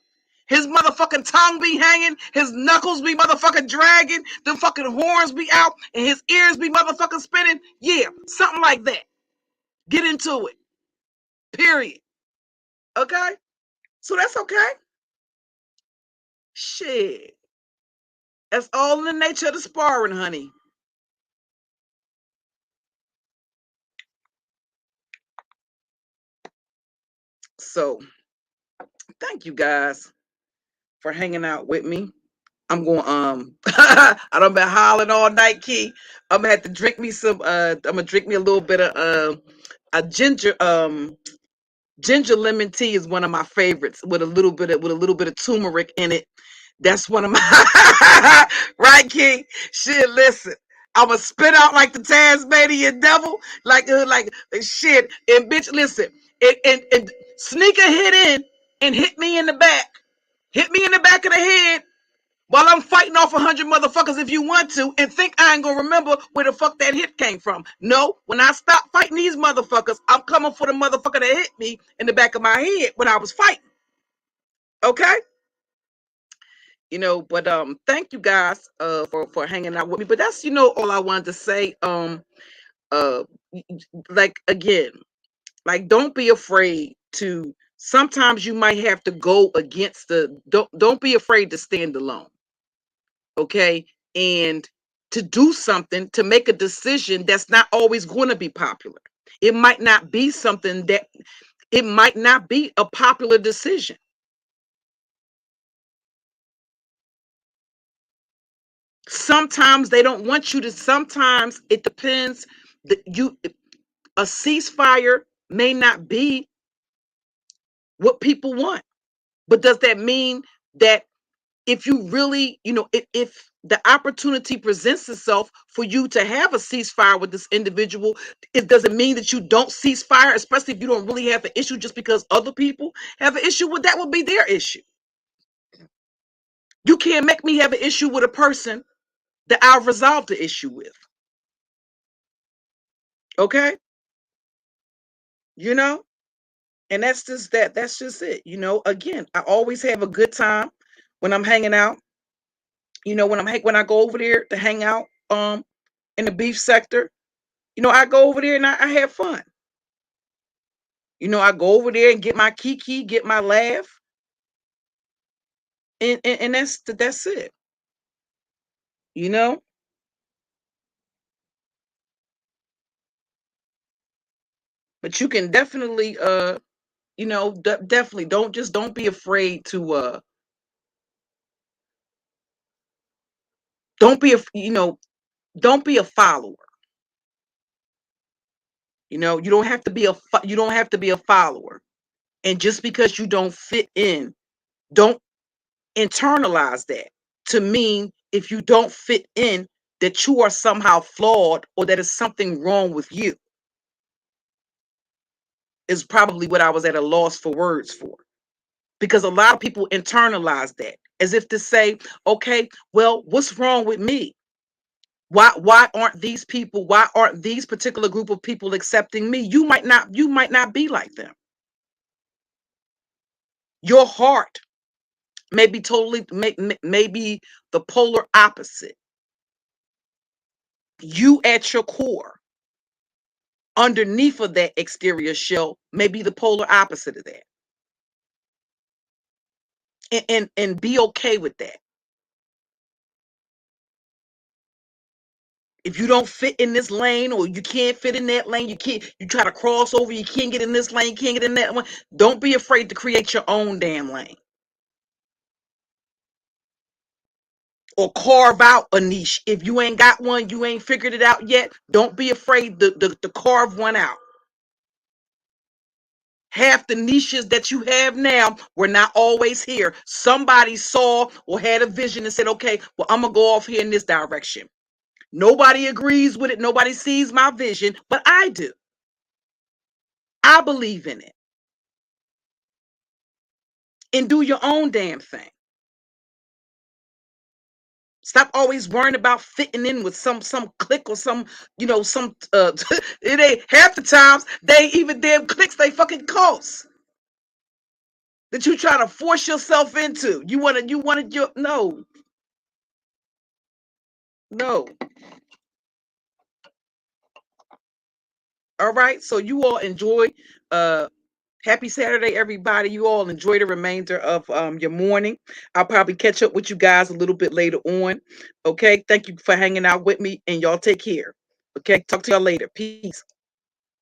his motherfucking tongue be hanging, his knuckles be motherfucking dragging, the fucking horns be out, and his ears be motherfucking spinning. Yeah, something like that. Get into it. Period. Okay? So that's okay. Shit. That's all in the nature of the sparring, honey. So thank you guys for hanging out with me. I'm going I done been hollering all night, Key. I'm gonna have to drink me some I'm gonna drink me a little bit of a ginger lemon tea is one of my favorites with a little bit of turmeric in it. That's one of my right, King. Shit, listen. I'ma spit out like the Tasmanian devil, like shit. And bitch, listen. And sneaker hit in and hit me in the back. Hit me in the back of the head while I'm fighting off 100 motherfuckers if you want to, and think I ain't gonna remember where the fuck that hit came from. No, when I stop fighting these motherfuckers, I'm coming for the motherfucker that hit me in the back of my head when I was fighting. Okay? But thank you guys for hanging out with me. But that's all I wanted to say. Uh like again, like don't be afraid to sometimes you might have to go against the don't be afraid to stand alone. Okay? And to do something, to make a decision that's not always going to be popular. It might not be something that it might not be a popular decision. Sometimes they don't want you to, sometimes it depends that a ceasefire may not be what people want. But does that mean that if you really, if the opportunity presents itself for you to have a ceasefire with this individual, it doesn't mean that you don't cease fire, especially if you don't really have an issue just because other people have an issue with that would be their issue. You can't make me have an issue with a person that I've resolved the issue with. Okay? You know? And that's just it. Again, I always have a good time when I'm hanging out. When I go over there to hang out in the beef sector, I go over there and I have fun. I go over there and get my kiki, get my laugh, and that's it. You know, but you can definitely definitely don't be afraid to don't be a don't be a follower. You don't have to be you don't have to be a follower. And just because you don't fit in, don't internalize that to mean if you don't fit in that you are somehow flawed or that is something wrong with you, is probably what I was at a loss for words for. Because a lot of people internalize that as if to say, okay, well, what's wrong with me? Why aren't these people, why aren't these particular group of people accepting me? You might not be like them. Your heart may be totally maybe the polar opposite. You at your core, underneath of that exterior shell, may be the polar opposite of that. And be okay with that. If you don't fit in this lane or you can't fit in that lane, you try to cross over, you can't get in this lane, can't get in that one. Don't be afraid to create your own damn lane. Or carve out a niche. If you ain't got one, you ain't figured it out yet, don't be afraid to carve one out. Half the niches that you have now were not always here. Somebody saw or had a vision and said, okay, well, I'm going to go off here in this direction. Nobody agrees with it. Nobody sees my vision, but I do. I believe in it. And do your own damn thing. Stop always worrying about fitting in with some clique or some it ain't half the times they ain't even damn cliques, they fucking cults that you try to force yourself into. You wanted your no. All right. So you all enjoy happy Saturday, everybody. You all enjoy the remainder of your morning. I'll probably catch up with you guys a little bit later on. Okay. Thank you for hanging out with me, and y'all take care. Okay. Talk to y'all later. Peace.